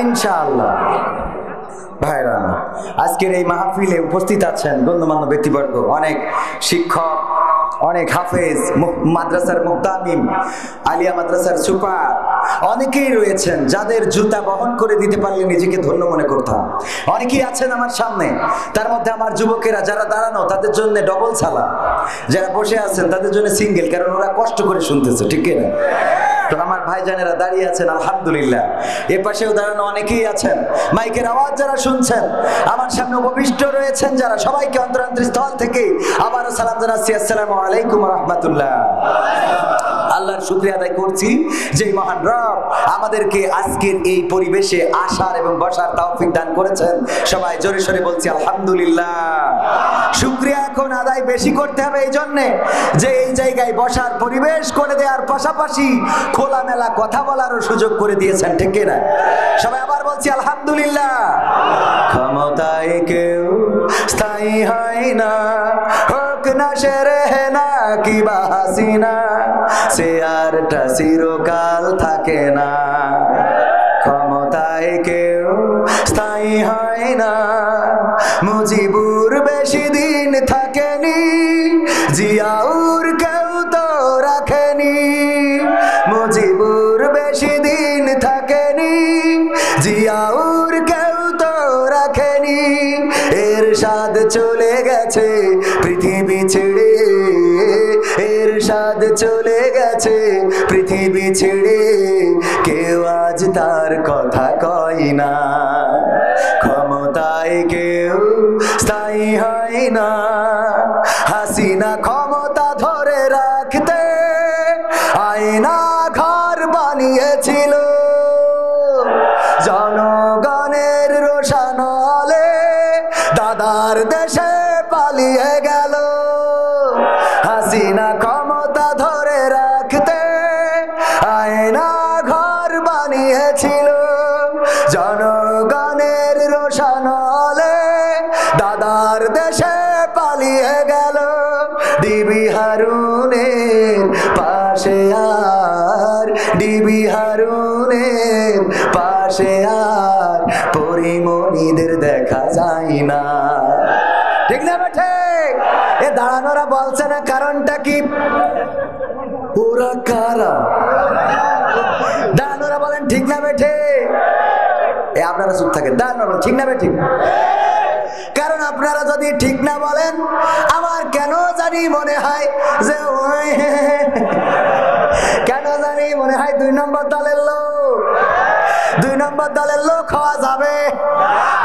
ইনশাআল্লাহ। ভাইরা, আজকের এই মাহফিলে উপস্থিত আছেন গণ্যমান্য ব্যক্তিবর্গ, অনেক শিক্ষক, অনেক হাফেজ, মাদ্রাসার মুহতামিম, আলিয়া মাদ্রাসার সুপার, অনেকেই রয়েছেন যাদের জুতা বহন করে দিতে পারলে নিজেকে ধন্য মনে করতাম। অনেকেই আছেন আমার সামনে, তার মধ্যে আমার যুবকেরা যারা দাঁড়ানো তাদের জন্য ডবল সালাম, যারা বসে আছেন তাদের জন্য সিঙ্গেল, কারণ ওরা কষ্ট করে শুনতেছে, ঠিক না? তো আমার ভাইজানেরা দাঁড়িয়ে আছেন আলহামদুলিল্লাহ। এ পাশেও দাঁড়ানো অনেকেই আছেন, মাইকের আওয়াজ যারা শুনছেন, আমার সামনে উপবিষ্ট রয়েছেন যারা, সবাইকে অন্তরান্তরস্থল থেকে আবারও সালাম জানাচ্ছি, আসসালামু আলাইকুম রাহমাতুল্লাহ। আল্লাহর শুকরিয়া আদায় করছি যে মহান রব আমাদেরকে আজকের এই পরিবেশে আসার এবং বসার তৌফিক দান করেছেন। সবাই জোরে সোরে বলছি আলহামদুলিল্লাহ। শুকরিয়া এখন আদায় বেশি করতে হবে এই জন্যে যে এই জায়গায় বসার পরিবেশ করে দেওয়ার পাশাপাশি খোলামেলা কথা বলারও সুযোগ করে দিয়েছেন, ঠিক না? সবাই আবার বলছি আলহামদুলিল্লাহ। ক্ষমতায় কেউ স্থায়ী হয় না, হোক না সেরে না কি বা হাসিনা, সে আরটা চিরকাল থাকে না। ক্ষমতায় কেউ স্থায়ী হয় না, মুজিবুর বেশি দিন থাকেনি, জিয়াউর কেউ তো রাখেনি। মুজিবুর বেশি দিন থাকেনি, জিয়াউর কেউ তো রাখেনি। এরশাদ চলে গেছে পৃথিবী ছেড়ে, এরশাদ চলে গেছে পৃথিবী ছেড়ে, কেউ আজ তার কথা কয় না। ক্ষমতায় কেউ স্থায়ী হয় না, হাসিনা ক্ষমতা ধরে রাখতে আয়না ঘর বানিয়েছিল, জনগণের রোশানলে দাদার দেশে পালিয়ে গেল। হাসিনা ক্ষমতা ধরে রাখতে আয়না ঘর বানিয়েছিল, জনগণের রোশানলে দাদার দেশে পালিয়ে গেল। ডিবি ডিবি হারুনের পাশে আর, ডিবি হারুনের পাশে আর পরিমণিদের দেখা যায় না। ঠিক না বেঠে? এ দাঁড়ানোরা বলছে না, কারণটা কি? ওরা কারা? দাঁড়ানোরা বলেন ঠিক না বেঠে? এ আপনারা চুপ থাকেন, দাঁড়ানো ঠিক না বেঠে? কারণ আপনারা যদি ঠিক না বলেন, আমার কেন জানি মনে হয় যে কেন জানি মনে হয় 2 নম্বর দলের লোক, 2 নম্বর দলের লোক হওয়া যাবে।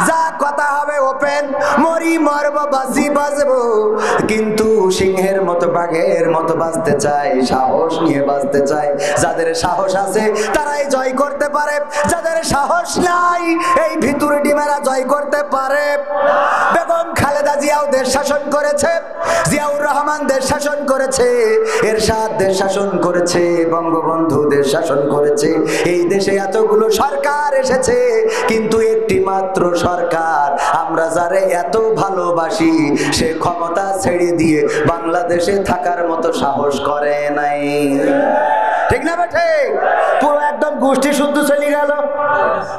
যা কথা হবে ওপেন, মরি মরব বাজি বাজবো, কিন্তু সিংহের মতো বাঘের মতো বাঁচতে চাই, সাহস নিয়ে বাঁচতে চাই। যাদের সাহস আছে তারাই জয় করতে পারে, যাদের সাহস নাই এই ভিতরে ডিমেরা জয় করতে পারে। বেগম খালেদা জিয়াও দেশ শাসন করেছে, জিয়াউর রহমান দেশ শাসন করেছে, এরশাদ দেশ শাসন করেছে, বঙ্গবন্ধু দেশ শাসন করেছে। এই দেশে এতগুলো সরকার এসেছে, কিন্তু একটি মাত্র সরকার আমরা যারে এত ভালোবাসি সে ক্ষমতা ছেড়ে দিয়ে বাংলাদেশে থাকার মতো সাহস করে নাই। ঠিক না বেঠে? পুরো একদম গোষ্ঠী শুদ্ধ চলে গেল।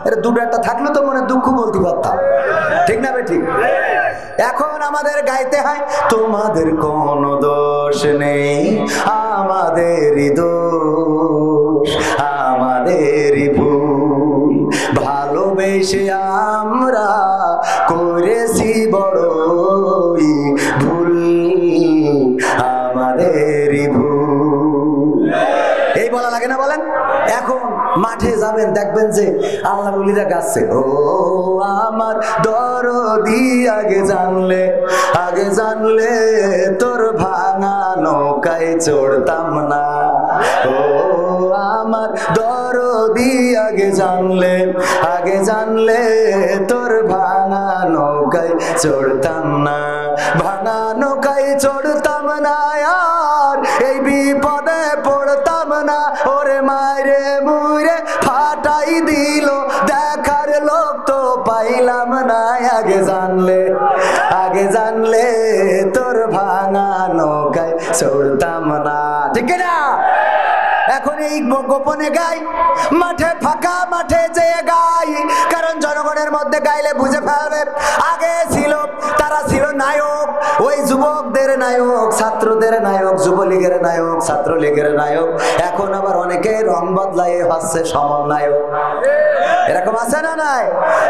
এটা দুটো একটা থাকলে তো মনে দুঃখ বলতে পারতাম। ঠিক না বেঠি? এখন আমাদের গাইতে হয় তোমাদের কোনো দোষ নেই, আমাদেরই দোষ, আমাদেরই ভুল, ভালোবেসে আমরা করেছি বড়ই ভুল, আমাদেরই ভুল। এই বলা লাগে না বলেন? এখন মাঠে যাবেন দেখবেন যে আল্লাহ বলিরা গাচ্ছে, ও আমার দরদি আগে জানলে তোর ভাঙা নৌকায় চড়তাম না। ও আমার দরদি আগে জানলে তোর ভাঙা নৌকায় চড়তাম না, ভাঙা নৌকায় চড়তাম না আর এই বিপদে পড়তাম না। ওরে মারে মুরে ফাটাই দিল, দেখার লোক তো পাইলাম না। আগে জানলে তোর ভাঙা নৌকায় চড়তাম না। ঠিক না? এখন এই গোপনে গাই, মাঠে ফাঁকা মাঠে যে গাই, কারণ জনগণের মধ্যে গাইলে বুঝে ফেলবে। আগে ছিল, তারা ছিল নায়ক, ওই যুবকদের নায়ক, ছাত্রদের নায়ক, যুবলীগের নায়ক, ছাত্রলীগের নায়ক। এখন আবার অনেকে রং বদলায় হচ্ছে সমন্বয়ক। এরকম আছে না নাই?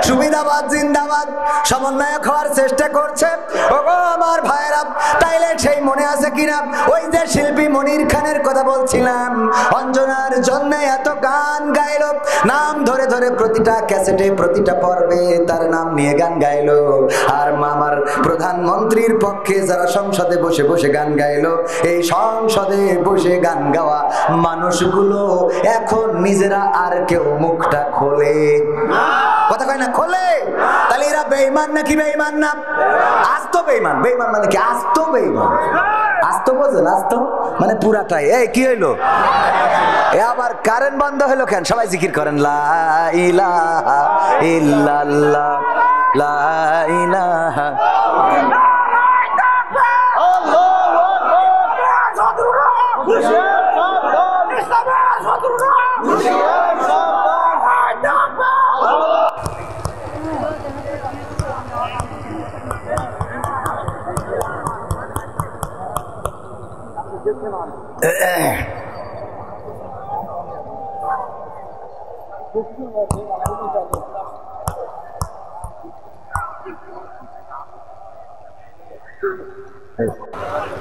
সুবিধাবাদ জিন্দাবাদ, সমন্বয়ক হওয়ার চেষ্টা করছে। ওগো আমার ভাইরা, তাইলে সেই মনে আছে কিনা ওই যে শিল্পী মনির খানের কথা বলছিলাম, অঞ্জনার জন্য এত গান গাইলো, নাম ধরে ধরে প্রতিটা ক্যাসেটে প্রতিটা পর্বে তার নাম নিয়ে গান গাইলো। আর আমার প্রধানমন্ত্রীর পক্ষে যারা সংসদে বসে বসে গান গাইলো, এই সংসদে বসে গান গাওয়া মানুষগুলো এখন নিজেরা আর কেউ মুখটা খোলে, কথা কয় না, খোলে। তাহলে এরা বেঈমান নাকি বেঈমান না? আস্ত বেঈমান। বেঈমান মানে কি? আস্ত বেঈমান। আস্ত বোঝেন? আস্ত মানে পুরাটাই। এই কি হইলো? এ আবার কারেন্ট বন্ধ হলো কেন? সবাই জিকির করেন, লা ইলাহা ইল্লাল্লাহ, লা ইলাহা।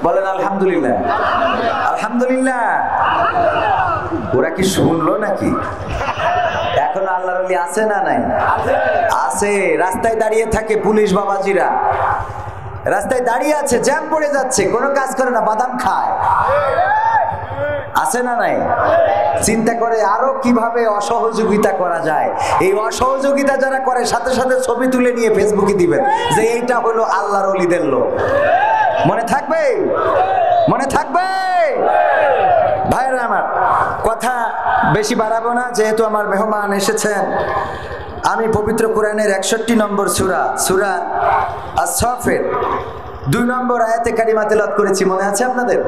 বলেন আলহামদুলিল্লাহ। আলহামদুলিল্লাহ। ওরা কি শুনলো নাকি? এখন আল্লাহর ওলি আছে না নাই? আছে। রাস্তায় দাঁড়িয়ে থাকে পুলিশ বাবাজিরা, রাস্তায় দাঁড়িয়ে আছে, জ্যাম পড়ে যাচ্ছে, কোনো কাজ করে না, বাদাম খায়। আছে না নাই? চিন্তা করে আরো কিভাবে অসহযোগিতা করা যায়। এই অসহযোগিতা যারা করে সাথে সাথে ছবি তুলে নিয়ে ফেসবুকে দিবেন যে এইটা হলো আল্লাহর ওলিদের লোক। মনে থাকবে? মনে থাকবে? ভাইরা আমার, কথা বেশি বাড়াবো না, যেহেতু আমার মেহমান এসেছেন। আমি পবিত্র কোরআনের 61 নম্বর সূরা, সূরা আস-সাফের 2 নম্বর আয়াতে কারিমা তেলাওয়াত করেছি, মনে আছে আপনাদের?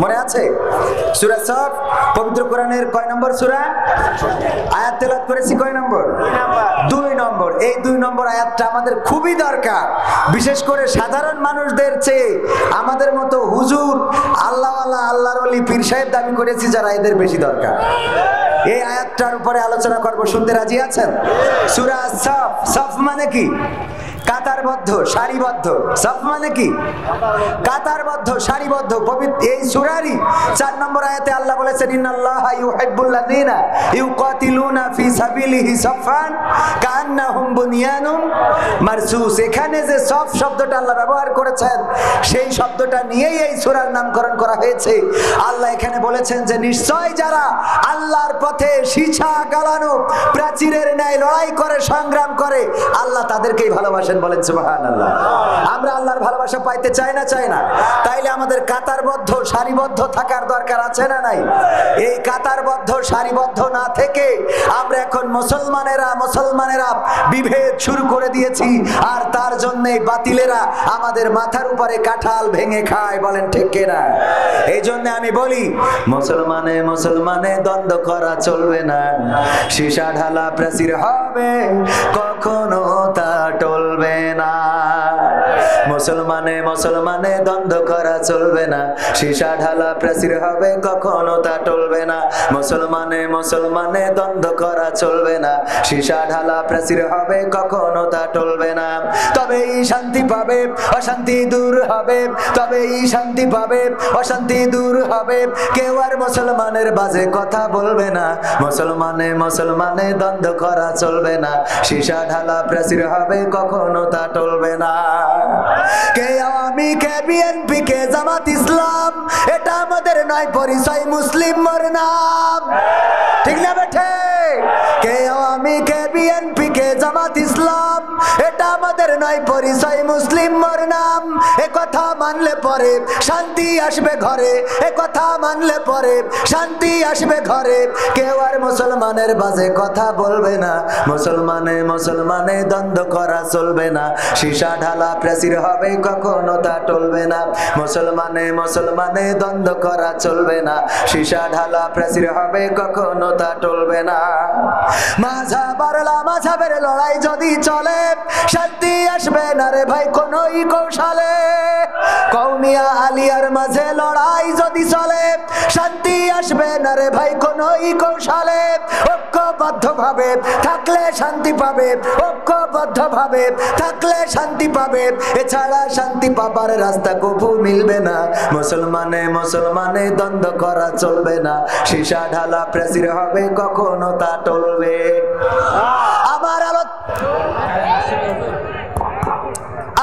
মনে আছে? সূরা সফ পবিত্র কোরআনের কয় নম্বর সূরা? আয়াত তেলাওয়াত করেছি কয় নম্বর? 2 নম্বর। এই 2 নম্বর আয়াতটা আমাদের খুবই দরকার, বিশেষ করে সাধারণ মানুষদের চেয়ে আমাদের মতো হুজুর, আল্লাহওয়ালা, আল্লাহর ওলি, পীর সাহেব দাবি করেছি যারা, এদের বেশি দরকার। এই আয়াতটার উপরে আলোচনা করব, শুনতে রাজি আছেন? সূরা সফ। সফ মানে কি? কাতারবদ্ধ, সারিবদ্ধ। সফ মানে কি? কাতারবদ্ধ, সারিবদ্ধ। পবিত্র এই সূরারই 4 নম্বর আয়াতে আল্লাহ বলেছেন, ইন্নাল্লাহা ইউহিব্বুল্লাযীনা ইউকাতিলুনা ফি সাবিলিহি সাফান কান্নাহুম বুনিয়ানুম মারসুস। এখানে যে সফ শব্দটা আল্লাহ ব্যবহার করেছেন, সেই শব্দটা নিয়েই এই সূরার নামকরণ করা হয়েছে। আল্লাহ এখানে বলেছেন যে নিশ্চয় যারা আল্লাহর পথে সীসা গালানো প্রাচীরের ন্যায় লড়াই করে, সংগ্রাম করে, আল্লাহ তাদেরকেই ভালোবাসেন। বলেন সুবহানাল্লাহ। আমরা আল্লাহর ভালোবাসা পাইতে চাই না? চাই না? তাইলে আমাদের কাতারবদ্ধ, সারিবদ্ধ থাকার দরকার আছে না নাই? এই কাতারবদ্ধ, সারিবদ্ধ না থেকে আমরা এখন মুসলমানেরা বিভেদ শুরু করে দিয়েছি, আর তার জন্যে বাতিলেরা আমাদের মাথার উপরে কাঁঠাল ভেঙে খায়। বলেন ঠিক কিনা? এই জন্য আমি বলি, মুসলমানে দ্বন্দ্ব করা চলবে না। সীসা ঢালা প্রাচীর হবে, কখনো তা টলবে না। মুসলমানে দ্বন্দ্ব করা চলবে না। সীসা ঢালা প্রাচীর হবে, কখনো তা টলবে না। মুসলমানে দ্বন্দ্ব করা চলবে না। সীসা ঢালা প্রাচীর হবে, কখনো তা টলবে না। তবেই শান্তি পাবে, অশান্তি দূর হবে। তবেই শান্তি পাবে, অশান্তি দূর হবে। কেউ আর মুসলমানের বাজে কথা বলবে না। মুসলমানে দ্বন্দ্ব করা চলবে না। সীসা ঢালা প্রাচীর হবে, কখনো তা টলবে না। কে আওয়ামী, কে বিএনপি, কে জামাত ইসলাম, এটা আমাদের নয় পরিচয়, মুসলিম মোর নাম। ঠিক না বেঠে? কে আওয়ামী, কে বিএনপি, কে জামাত ইসলাম, এটা আমাদের নয় পরিচয়, মুসলিম মোর নাম। এ কথা মানলে পরে শান্তি আসবে ঘরে। এ কথা মানলে পরে শান্তি আসবে ঘরে। কেউ আর মুসলমানের বাজে কথা বলবে না। মুসলমানে দ্বন্দ্ব করা চলবে না। সীসা ঢালা প্রাচীর হবে, কখনো তা টলবে না। মুসলমানে দ্বন্দ্ব করা চলবে না। সীসা ঢালা প্রাচীর হবে, কখনো তা টলবে না। মাঝাবের লড়াই যদি চলে, শান্তি আসবে না রে ভাই কোনই কৌশলে। কওমিয়া আলিয়ার মাঝে লড়াই যদি চলে, শান্তি আসবে না রে ভাই কোনই কৌশলে। ঐক্যবদ্ধ ভাবে থাকলে শান্তি পাবে, ঐক্যবদ্ধ ভাবে থাকলে শান্তি পাবে। এছাড়া শান্তি পাবার রাস্তা কবু মিলবে না। মুসলমানে দ্বন্দ্ব করা চলবে না। সীসা ঢালা প্রাচীর হবে, কখনো তা টলবে।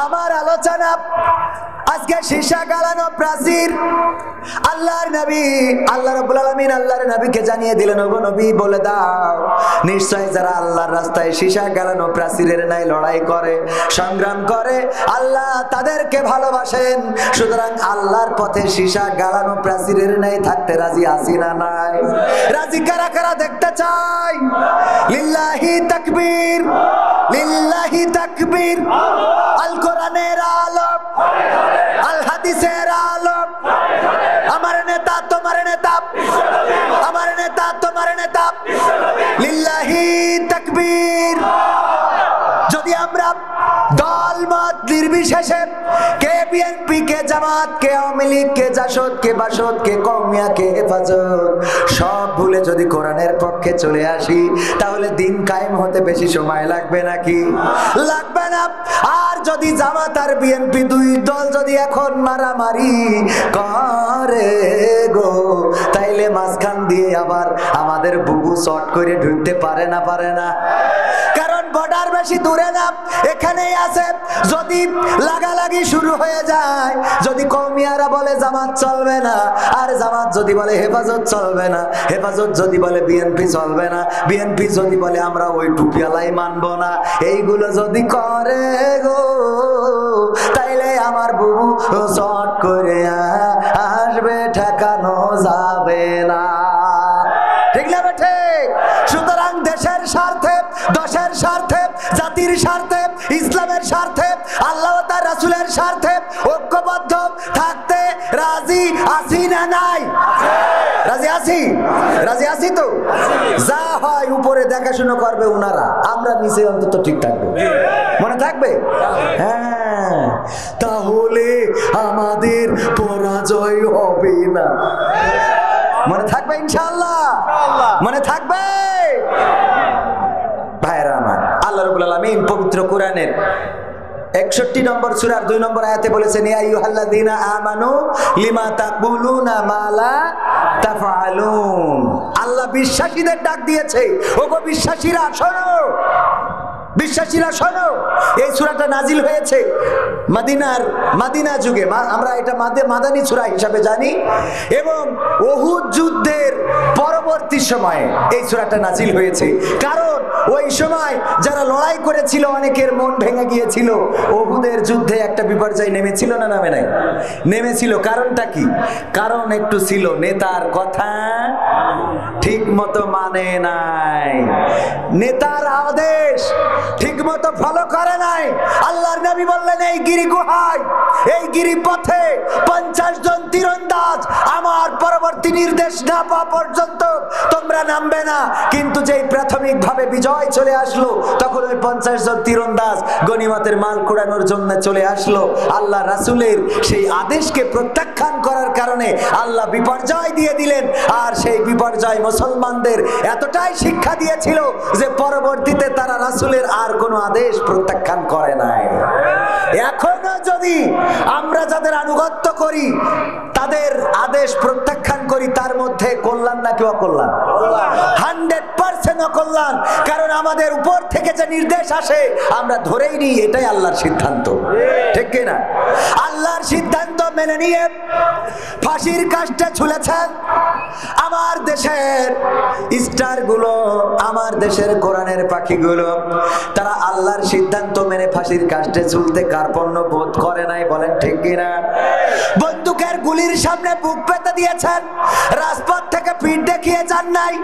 আমার আলোচনা আজকে সীসা গালানো প্রাচীর। আল্লাহর নবী, আল্লাহ রাব্বুল আলামিন আল্লাহর নবীকে জানিয়ে দিলেন, ওগো নবী বলে দাও, নিশ্চয় যারা আল্লাহর রাস্তায় সীসা গালানো প্রাচীরের ন্যায় লড়াই করে, সংগ্রাম করে, আল্লাহ তাদেরকে ভালোবাসেন। সুতরাং আল্লাহর পথে সীসা গালানো প্রাচীরের ন্যায় থাকতে রাজি আছি না নাই? রাজি কারা কারা দেখতে চাই? লিল্লাহি তাকবীর, লিল্লাহি তাকবীর। আল কোরআনের আলোক, আল হাদিসের আলোক। আমার নেতা তোমার নেতা, আমার নেতা তোমার নেতা। লিল্লাহি তাকবীর। যদি আমরা দল মত নির্বিশেষে, কে বিএনপি, কে জামাত, কে আওয়ামী লীগ, কে জাসদ, কে বাসদ, কে কওমিয়া, কে হেফাজত, সব ভুলে যদি কোরআনের পক্ষে চলে আসি, তাহলে দিন কায়েম হতে বেশি সময় লাগবে নাকি? লাগবে না। আর যদি জামাত আর বিএনপি দুই দল যদি এখন মারামারি করে গো, তাইলে মাঝখান দিয়ে আবার আমাদের বুবু শর্ট করে ঢুকতে পারে না? পারে না? কারণ বর্ডার বেশি দূরে না, এখানেই আছে। যদি লাগালাগি শুরু হয়ে যায়, যদি কওমিয়ারা বলে জামাত চলবে না, আর জামাত যদি বলে হেফাজত চলবে না, হেফাজত যদি বলে বিএনপি চলবে না, বিএনপি যদি বলে আমরা ওই টুপিয়ালাই মানবো না, এইগুলো যদি করে গো, তাইলে আমার বুবু শর্ট করে আসবে, ঠেকানো যাবে না। ঠিক না ঠিক? সুতরাং দেশের স্বার্থে, দশের স্বার্থে, জাতির স্বার্থে, ইসলামের স্বার্থে, আল্লাহ ও তার রাসূলের স্বার্থে ঐক্যবদ্ধ থাকতে রাজি আছি না নাই? রাজি আছি? রাজি আছি তো? যা হয় উপরে দেখাশোনা করবে ওনারা, আমরা নিচে অন্তত ঠিক থাকবো। মনে থাকবে? হ্যাঁ, তাহলে আমাদের পরাজয় হবে না। মনে থাকবে ইনশাআল্লাহ? মনে থাকবে? ভাইরা আমার, আল্লাহ রাব্বুল আলামিন পবিত্র কোরআনের 61 নম্বর সূরার 2 নম্বর আয়াতে বলেছেন, ইয়া আইয়ুহাল্লাযীনা আমানু লিমা তাকুলুনা মা লা তাফআলুন। আল্লাহ বিশ্বাসীদের ডাক দিয়েছে, ওগো বিশ্বাসীরা শোনো, বিশ্বাসীরা শোনো। এই সূরাটা নাজিল হয়েছে মদিনা যুগে, আমরা এটা মাদানী সূরা হিসাবে জানি, এবং উহুদ যুদ্ধের পরবর্তী সময়ে এই সূরাটা নাজিল হয়েছে। কারণ ওই সময় যারা লড়াই করেছিল অনেকের মন ভেঙে গিয়েছিল। উহুদের যুদ্ধে একটা বিপর্যয় নেমেছিল না নামে নাই? নেমেছিল। কারণটা কি? কারণ একটু ছিল নেতার কথা ঠিক মতো মানে নাই, নেতার আদেশ ঠিক মতো ফলো করে নাই। আল্লাহর নবী বললেন, এই গিরি গুহায়, এই গিরি পথে 50 জন তীরন্দাজ আমার পরবর্তী নির্দেশ না পাওয়া পর্যন্ত তোমরা নামবে না। কিন্তু যেই প্রাথমিকভাবে বিজয় চলে আসলো, তখন ওই 50 জন তীরন্দাজ গনিমতের মাল কুড়ানোর জন্য চলে আসলো। আল্লাহ রাসূলের সেই আদেশকে প্রত্যাখ্যান করার কারণে আল্লাহ বিপর্যয় দিয়ে দিলেন। আর সেই বিপর্যয় মুসলমানদের এতটাই শিক্ষা দিয়েছিল যে পরবর্তীতে তারা রাসূলের আর কোনো আদেশ প্রত্যাখ্যান করে নাই। এখনো যদি আমরা যাদের আনুগত্য করি, তাদের আদেশ প্রত্যাখ্যান করি, তার মধ্যে কল্যাণ নাকি অকল্যাণ? 100% অকল্যাণ। কারণ আমাদের উপর থেকে যে নির্দেশ আসে আমরা ধরেই নিই এটাই আল্লাহর সিদ্ধান্ত, ঠিক কিনা? আল্লাহর সিদ্ধান্ত মেনে নিয়ে ফাঁসির কাস্টে ঝুলেছেন আমার দেশের স্টার গুলো, আমার দেশের কোরআনের পাখিগুলো। তারা আল্লাহর সিদ্ধান্ত মেনে ফাঁসির কাস্টে ঝুলতে কার্পণ্য বোধ করে নাই, বলেন ঠিক কিনা? বন্দুকের গুলির সামনে বুক পেতে দিয়েছেন, রাজপথ থেকে পিঠ দেখিয়ে যান নাই।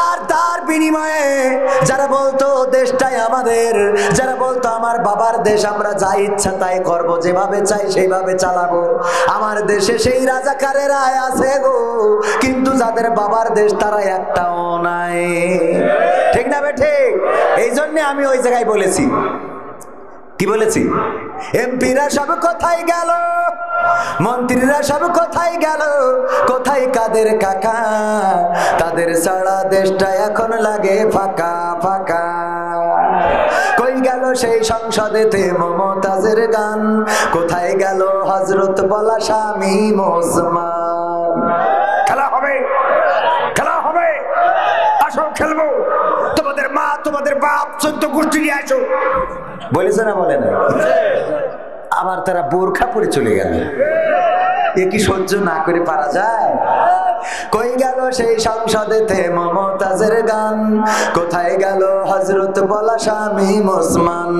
আর তার বিনিময়ে যারা বলতো দেশটাই আমাদের, যারা বলতো আমার বাবার দেশ, আমরা যা ইচ্ছা তাই করব, যেভাবে চাই সেইভাবে চালাবো, আমার দেশে সেই রাজাকারেরা আছে গো। কিন্তু যাদের বাবার দেশ তারা একটাও নাই, ঠিক না বেঠে? এই জন্য আমি ওই জায়গায় বলেছি, কি বলেছি? এমপিরা সব কোথায় গেল, মন্ত্রীরা সব কোথায় গেল, কোথায় কাদের কাকা? তাদের সারা দেশটা এখন লাগে ফাঁকা ফাঁকা। কই গেল সেই সংসদেতে মমতাজের গান, কোথায় গেল হযরত বলা স্বামী মুসলমান? খেলা হবে, খেলা হবে, আসো খেলবো, তোমাদের মা তোমাদের বাপ 14 গোষ্ঠী নিয়ে আসো, বলেছে না? বলে না? আবার তারা বোরখা পরে চলে গেল। এ কি সহ্য না করে পারা যায়? কই গেল সেই সংসদেতে মমতাজের গান, কোথায় গেল হযরত বলা স্বামী মুসলমান?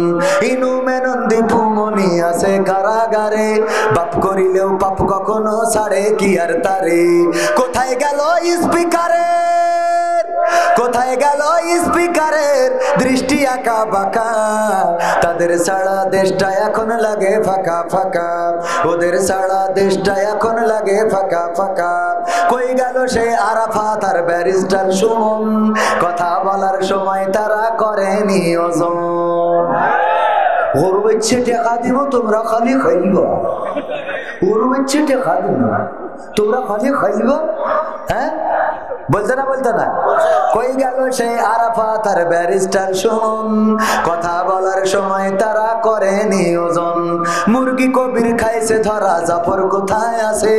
ইনু মেনন্দি ফুমনি আছে কারাগারে, বাপ করিলেও পাপ কখনো ছাড়ে কি আর তারে? কোথায় গেল স্পিকারের, কোথায় গেল স্পিকারের দৃষ্টি আঁকা বাঁকা? তাদের সারা দেশটা এখন লাগে ফাঁকা ফাঁকা, ওদের সারা দেশটা এখন লাগে ফাঁকা ফাঁকা। কই গেল সে আরাফাত আর ব্যারিস্টার সুমন, কথা বলার সময় তারা করে নিয়োজন। ওর ইচ্ছে টাকা দিব, তোমরা খালি খাইব, ওর ইচ্ছে টাকা দিব না, তোমরা খালি খাইব। হ্যাঁ, বলতে না? বলতে না? কই গেল সে আরাফাত আর ব্যারিস্টার সুমন, কথা বলার সময় তারা করে নিয়োজন। মুরগি কবির খাইছে ধরা, জাফর কোথায় আছে?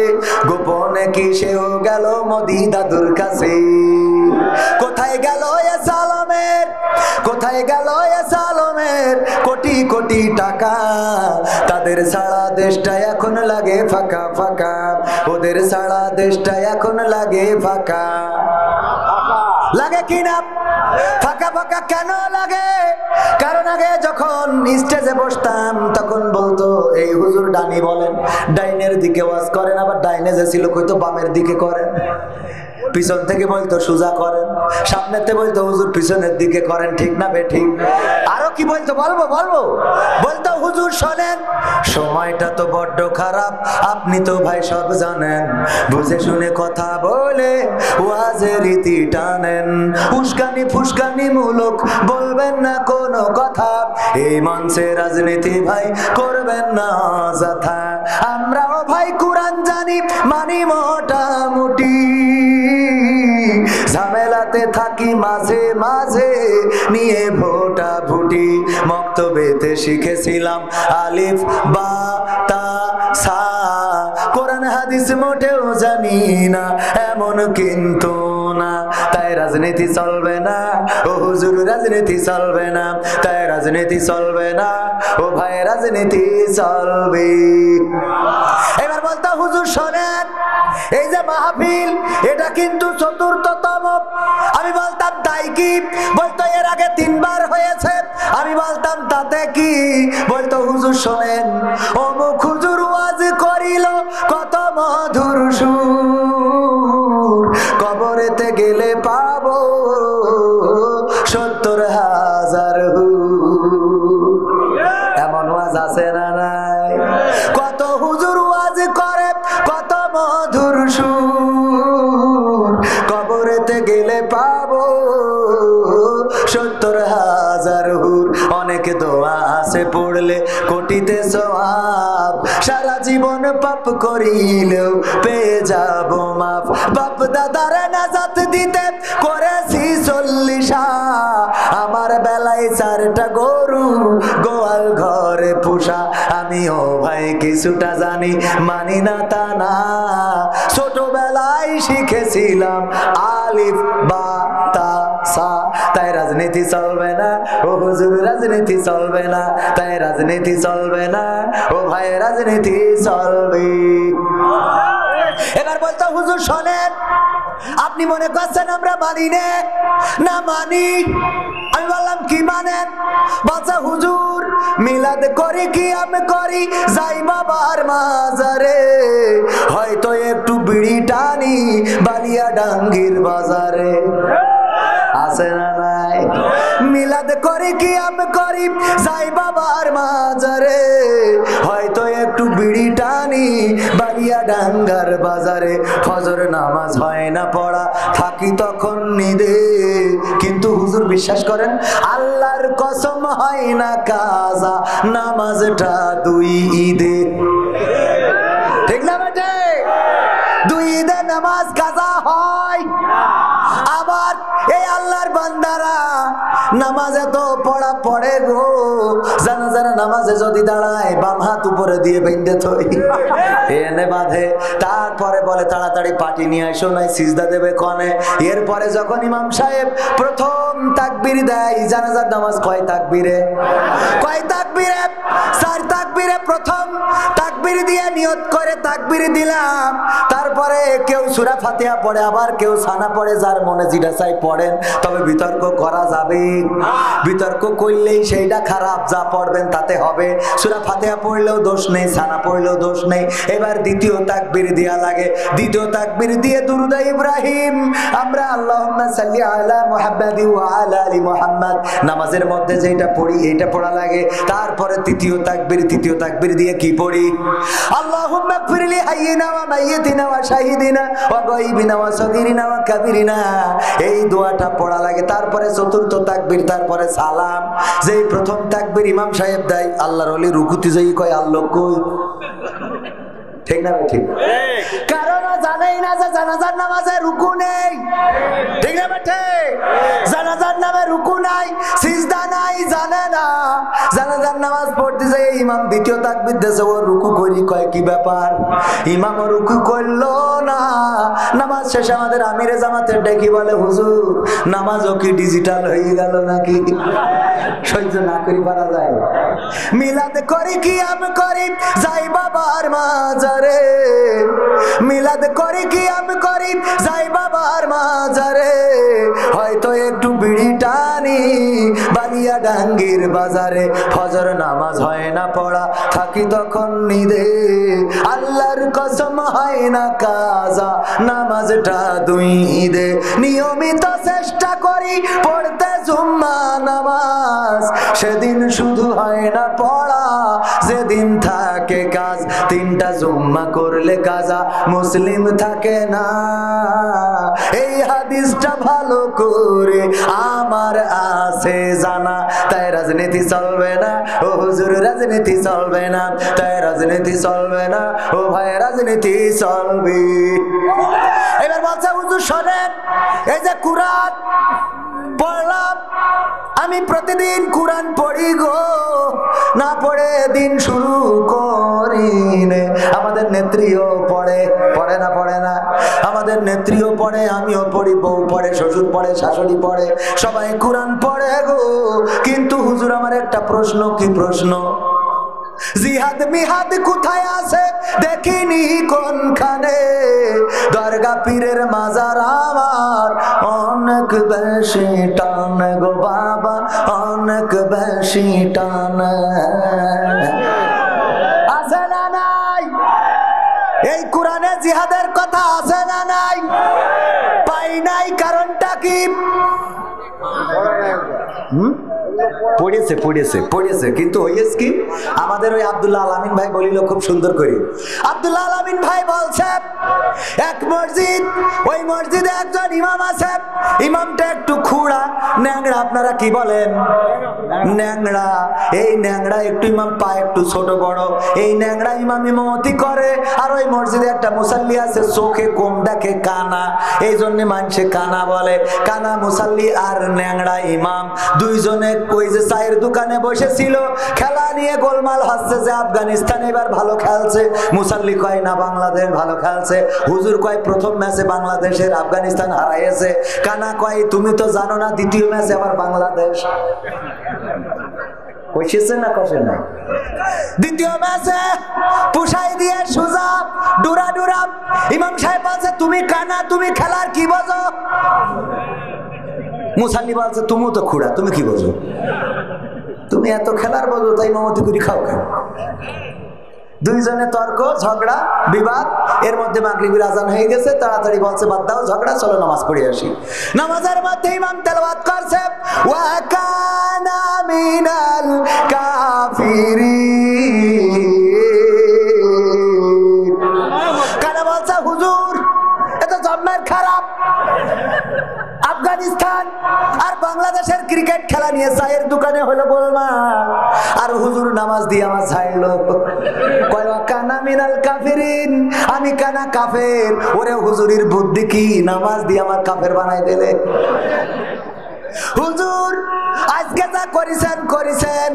গোপনে কি সেও গেল মোদি দাদুর কাছে? কোথায় গেল এ সালামের, কোথায় গেল এ সালামের কোটি কোটি টাকা? তাদের সারা দেশটা এখন লাগে ফাঁকা ফাঁকা, ওদের সারা দেশটা এখন লাগে ফাঁকা। লাগে কিনা? ফাঁকা ফাঁকা কেন লাগে? কারণ আগে যখন স্টেজে বসতাম তখন বলতো এই হুজুর ডানি বলেন, ডাইনের দিকে ওয়াজ করেন, আবার ডাইনে যে ছিল কইতো বামের দিকে করেন। পিছন থেকে বলতো সোজা করেন, সামনেতে বলতো হুজুর পিছনের দিকে করেন, ঠিক না বেঠিক? আরো কি বলতো বলবো? বলতো হুজুর শোনেন, সময়টা তো বড্ড খারাপ, আপনি তো ভাই সব জানেন, বুঝে শুনে কথা বলে ওয়াজের রীতি টানেন, উস্কানি ফুসকানি মূলক বলবেন না কোনো কথা, এই মঞ্চে রাজনীতি ভাই করবেন না যথা। আমরাও ভাই কোরআন জানি, মানি মোটামুটি, ঝামেলাতে থাকি মাঝে মাঝে নিয়ে ভোটা ভুটি, মক্তবেতে শিখেছিলাম আলিফ বা তা সা, কোরআন হাদিস মোটেও জানি না এমন কিন্তু না, তাই রাজনীতি চলবে না ও হুজুর, রাজনীতি চলবে না, তাই রাজনীতি চলবে না ও ভাই, রাজনীতি চলবে। এবার বলতো হুজুর শোনেন, এই যে মাহফিল এটা কিন্তু চতুর্থতম। আমি বলতাম তাই কি? বলতো এর আগে 3 বার হয়েছে। আমি বলতাম তাতে কি? বলতো হুজুর শোনেন, অমুক হুজুর ওয়াজ করিল কত মধুর সুর, কবরেতে গেলে পাবো 70,000 হুর। এমন ওয়াজ আছে না নাই? কত হুজুর ওয়াজ করে কত মধুর সুর, কবরেতে গেলে পাবো 70,000 হুর। অনেক দোয়া আছে পড়লে কোটিতে সওয়াব, সারা জীবন পাপ করিলেও পেয়ে যাব মাফ, বাপ দাদারে নাজাত দিতে করেছি 40, আমার বেলায় 4টা গরু গোয়াল ঘরে পোষা, আমিও ভাই কিছুটা জানি, মানি না তা না, ছোটবেলায় শিখেছিলাম আলিফ বা তা সা, তাই রাজনীতি চলবে না ও হুজুর, রাজনীতি চলবে না, তাই রাজনীতি চলবে না ও ভাই, রাজনীতি চলবে। এবার বলতো হুজুর শোনেন, আপনি মনে করছেন আমরা মানি না মানি। আমি বললাম কি মানেন? বলছে হুজুর মিলাদ করি কি আমি করি, যাই বাবার মাজারে, হয়তো একটু বিড়ি টানি বালিয়া ডাঙ্গির বাজারে। আছে না নাই? মিলাদ করি কি আমি করি, যাই বাবার মাজারে, হয়তো একটু বিড়ি টানি বালিয়া ডাঙ্গার বাজারে, ফজর নামাজ হয় না পড়া, থাকি তখন নিদে, কিন্তু হুজুর বিশ্বাস করেন আল্লাহর কসম হয় না কাজা নামাজটা 2 ঈদে। ঠিক না বেটে? 2 ঈদে নামাজ কাজা হয়। আবার এই আল্লাহর বান্দারা নামাজে তো পড়া পড়ে গো, জানাজার নামাজে যদি দাঁড়ায় বাম হাত উপরে দিয়ে বেঁধে থই, এনে বাঁধে, তারপরে বলে তাড়াতাড়ি পাটি নিয়ে আসো নাই সিজদা দেবে কনে। এরপরে যখন ইমাম সাহেব প্রথম তাকবীর দেয়, জানাজার নামাজ কয় তাকবীরে? 4 তাকবীরে প্রথম তাকবীর দিয়ে নিয়ত করে তাকবীর দিলাম, তারপরে কেউ সূরা ফাতিহা পড়ে, আবার কেউ সানা পড়ে, যার মনে যেটা চাই পড়েন, তবে বিতর্ক করা যাবে। বিতর্ক করলেই সেইটা খারাপ, যা পড়বেন তাতে হবে। সূরা ফাতিহা পড়লেও দোষ নেই, সানা পড়লেও দোষ নেই। এবার দ্বিতীয় তাকবীর দেয়া লাগে, দ্বিতীয় তাকবীর দিয়ে দুরূদ ইব্রাহিম আমরা আল্লাহুম্মা সাল্লি আলা মুহাম্মাদি ওয়া আলা আলি মুহাম্মাদ নামাজের মধ্যে যেটা পড়ি এটা পড়া লাগে। তারপরে তৃতীয় তাকবীর দিয়ে কি পড়ি? আল্লাহুম্মা গফিরলি হাইয়িনা ওয়া মাইয়িতিনা ওয়া শাহিদিনা ওয়া গায়বিনা ওয়া সাগীরিনা ওয়া কাবীরিনা, এই দোয়াটা পড়া লাগে। তারপরে চতুর্থ তাকবীর, তারপরে সালাম। যেই প্রথম তাকবীর ইমাম সাহেব দেয়, আল্লাহর ওলি রুকুতে যাই কয় আল্লাহ কই। ঠিক না? ঠিক। কারণ জানেই না যে জানাজার নামাজে রুকু নেই। ঠিক না বেটে? জানাজার নামে রুকু নাই, সিজদা নাই, জানে না। জানাজার নামাজ পড়তে যায় ইমাম দ্বিতীয় তাকবীর দেছে, ও রুকু করি, কয় কি ব্যাপার? ইমাম রুকু করলো না। নামাজ শেষে আমাদের আমিরে জামাতের ডেকে বলে, হুজুর নামাজও কি ডিজিটাল হয়ে গেল নাকি? সহ্য না করি পারা যায়। মিলাদ করি কি আমি করি, যাই বাবার মাজারে, মিলাদ করি কি আমি করি, যাই বাবার মাজারে, হয়তো একটু বিড়ি টানি বালিয়া ডাঙ্গির বাজারে ফজর নামাজ হয় না পড়া থাকি তখন নিদে আল্লাহর কসম হয় না কাজা নামাজটা দুই ঈদে নিয়মিত চেষ্টা করি পড়তে জুম্মা নামাজ সেদিন শুধু হয় না পড়া যেদিন থাকে কাজ তিনটা জুম্মা করলে কাজা মুসলিম থাকে না এই হাদিসটা ভালো করে আমার আছে জানা তাই রাজনীতি চলবে না ও হুজুর রাজনীতি চলবে না তাই রাজনীতি চলবে না ও ভাই রাজনীতি চলবে এবার বলছে হুজুর শোনেন এই যে কুরআন পড়লাম আমি প্রতিদিন কুরআন পড়ি গো না পড়ে দিন শুরু করি নে আমাদের নেত্রীও পড়ে পড়ে না পড়ে না আমাদের নেত্রীও পড়ে আমিও পড়ি বউ পড়ে শ্বশুর পড়ে শাশুড়ি পড়ে সবাই কুরআন পড়ে গো কিন্তু হুজুর আমার একটা প্রশ্ন কি প্রশ্ন জিহাদ মিহাদ কোথায় আছে দেখিনি কোনখানে দরগা পীরের মাজার আমার অনেক বেশি টান গো বাবা অনেক বেশি টান আছে না নাই এই কোরআনে জিহাদের কথা আছে না নাই পাই নাই কারণটা কি পড়েছে পড়েছে পড়েছে কিন্তু হইছে কি আমাদের ওই আব্দুল্লাহ আলামিন ভাই বলিল খুব সুন্দর করে আব্দুল্লাহ আলামিন ভাই বলছে এক মসজিদ ওই মসজিদে একজন ইমাম আছে ইমামটা একটু খুড়া ন্যাংড়া আপনারা কি বলেন ন্যাংড়া এই ন্যাংড়া একটু ইমাম পা একটু ছোট বড় এই ন্যাংড়া ইমাম ইমামতি করে আর ওই মসজিদে একটা মুসাল্লি আছে চোখে কম দেখে কানা এই জন্য মানুষে কানা বলে কানা মুসাল্লি আর ন্যাংড়া ইমাম দুইজনে ওই যে চায়ের দোকানে বসেছিল খেলা নিয়ে গোলমাল হচ্ছে যে আফগানিস্তান এবার ভালো খেলছে মুসাল্লি কয় না বাংলাদেশ ভালো খেলছে হুজুর কয় প্রথম ম্যাচে বাংলাদেশের আফগানিস্তান হারাইছে কানা কয় তুমি তো জানো না দ্বিতীয় ম্যাচে আবার বাংলাদেশ কইছে না কষে না দ্বিতীয় ম্যাচে পুষাই দিয়ে সুজা ডুরা ডুরা ইমাম সাহেব বলছে তুমি কানা তুমি খেলার কি বোঝো মুসাল্লি বলছে তুমিও তো খুড়া তুমি কি বোঝো তুমি এত খেলার বোঝো তাই ইমামতি করে খাও কেন দুইজনে তর্ক ঝগড়া বিবাদ এর মধ্যে মাগরিবের আজান হয়ে গেছে তাড়াতাড়ি বলছে বাদ দাও ঝগড়া চলো নামাজ পড়ে আসি নামাজের মধ্যে ইমাম তেলাওয়াত করছে ওয়া কানা মিনাল কাফিরিন কানা বলছে হুজুর এটা জন্মের খারাপ আফগানিস্তান আর বাংলাদেশের ক্রিকেট খেলা নিয়ে চায়ের দোকানে হলো গোলমাল আর হুজুর নামাজ দিয়ে আমার ছাইলো কয় কানা মিনাল কাফিরিন আমি কানা কাফের ওরে হুজুরির বুদ্ধি কি নামাজ দিয়ে আমার কাফের বানাই দিলে হুজুর আজকে যা করেছেন করেছেন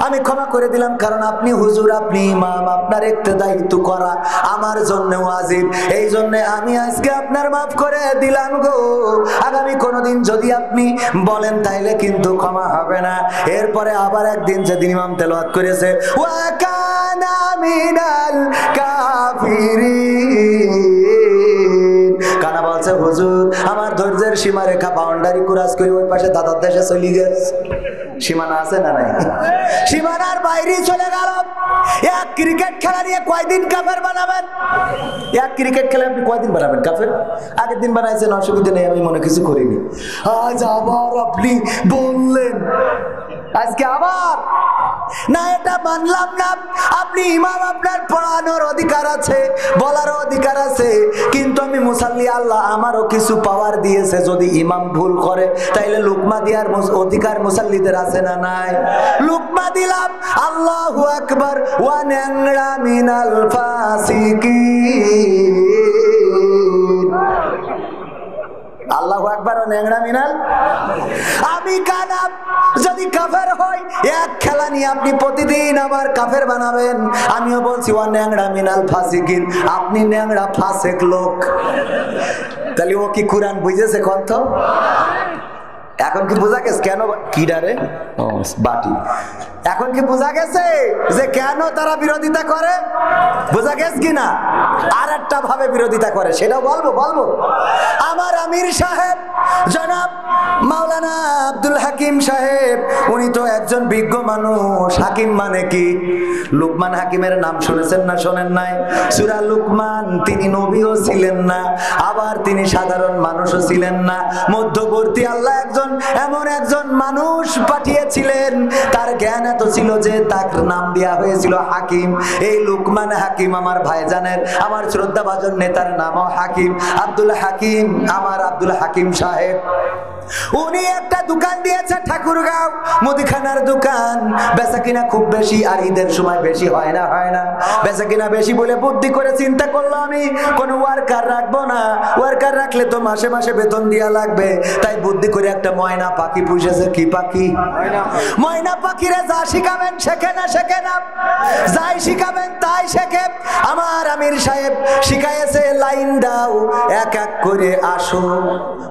আমি ক্ষমা করে দিলাম কারণ আপনি হুজুর আপনি ইমাম আপনার ইক্তেদায়িত্ব করা আমার জন্য ওয়াজিব এই জন্য আমি আজকে আপনার মাফ করে দিলাম গো আগামী কোনোদিন যদি আপনি বলেন তাইলে কিন্তু ক্ষমা হবে না এরপরে আবার একদিন যেদিন ইমাম তেলাওয়াত করেছে ওয়া কানা মিনাল কাফিরিন কানা বলছে হুজুর আমার ধৈর্যের সীমারেখা বাউন্ডারি ক্রস করে ওই পাশে দাদার দেশে চলে গেছে সীমানা আছে না নাই সীমানার বাইরে চলে গেল এক ক্রিকেট খেলা নিয়ে কয়দিন কাফের বানাবেন এক ক্রিকেট খেলা আপনি কয়দিন বানাবেন কাফের আগের দিন বানাইছেন অসুবিধা নেই আমি মনে কিছু করিনি আজ আবার আপনি বললেন আজকে আবার না এটা মানলাম না আপনি ইমাম আপনার পড়ানোর অধিকার আছে বলার অধিকার আছে কিন্তু আমি মুসাল্লি আল্লাহ আমারও কিছু পাওয়ার দিয়েছে যদি ইমাম ভুল করে তাইলে লুকমা দেওয়ার অধিকার মুসাল্লিদের আছে না নাই লুকমা দিলাম আল্লাহু আকবার ওয়া ন্যাংরা মিনাল ফাসিকিন আল্লাহু আকবার ও ন্যাংরা মিনাল আমি কানা যদি কাফের হই এক খেলা নিয়ে আপনি প্রতিদিন আবার কাফের বানাবেন আমিও বলছি ওয়া ন্যাংরা মিনাল ফাসিকিন আপনি ন্যাংরা ফাসেক লোক তাহলে ও কি কুরআন বুঝেছে কত এখন কি বোঝা গেছে কেন কি ডারে বাটি এখন কি বোঝা গেছে যে কেন তারা বিরোধিতা করে বোঝা গেছে কিনা আর একটা ভাবে বিরোধিতা করে সেটা বলবো আমার আমির সাহেব জনাব মাওলানা আব্দুল হাকিম সাহেব উনি তো একজন বিজ্ঞ মানুষ। হাকিম মানে কি? লুকমান হাকিমের নাম শুনেছেন না শোনেন নাই? সূরা লুকমান, তিনি নবীও ছিলেন না, আবার তিনি সাধারণ মানুষও ছিলেন না, মধ্যবর্তী আল্লাহ এমন একজন মানুষ পাঠিয়েছিলেন, তার জ্ঞান এত ছিল যে তার নাম দেয়া হয়েছিল হাকিম। এই লুকমান হাকিম আমার ভাইজানের, আমার শ্রদ্ধাভাজন নেতার নামও হাকিম, আব্দুল হাকিম। আমার আব্দুল হাকিম সাহেব উনি একটা দোকান দিয়েছে ঠাকুরগাঁও, মুদিখানার দোকান। বেচা কিনা খুব বেশি, আর ঈদের সময় বেশি হয় না বেচা কিনা বেশি বলে বুদ্ধি করে চিন্তা করলো আমি কোনো ওয়ার্কার রাখবো না, ওয়ার্কার রাখলে তো মাসে মাসে বেতন দেওয়া লাগবে। তাই বুদ্ধি করে একটা ময়না পাখি পুষেছে। কি পাখি? ময়না পাখিরে যা শিখাবেন শেখে না, যাই শিখাবেন তাই শেখে। আমার আমির সাহেব শিখাইছে লাইন দাও, এক এক করে আসো।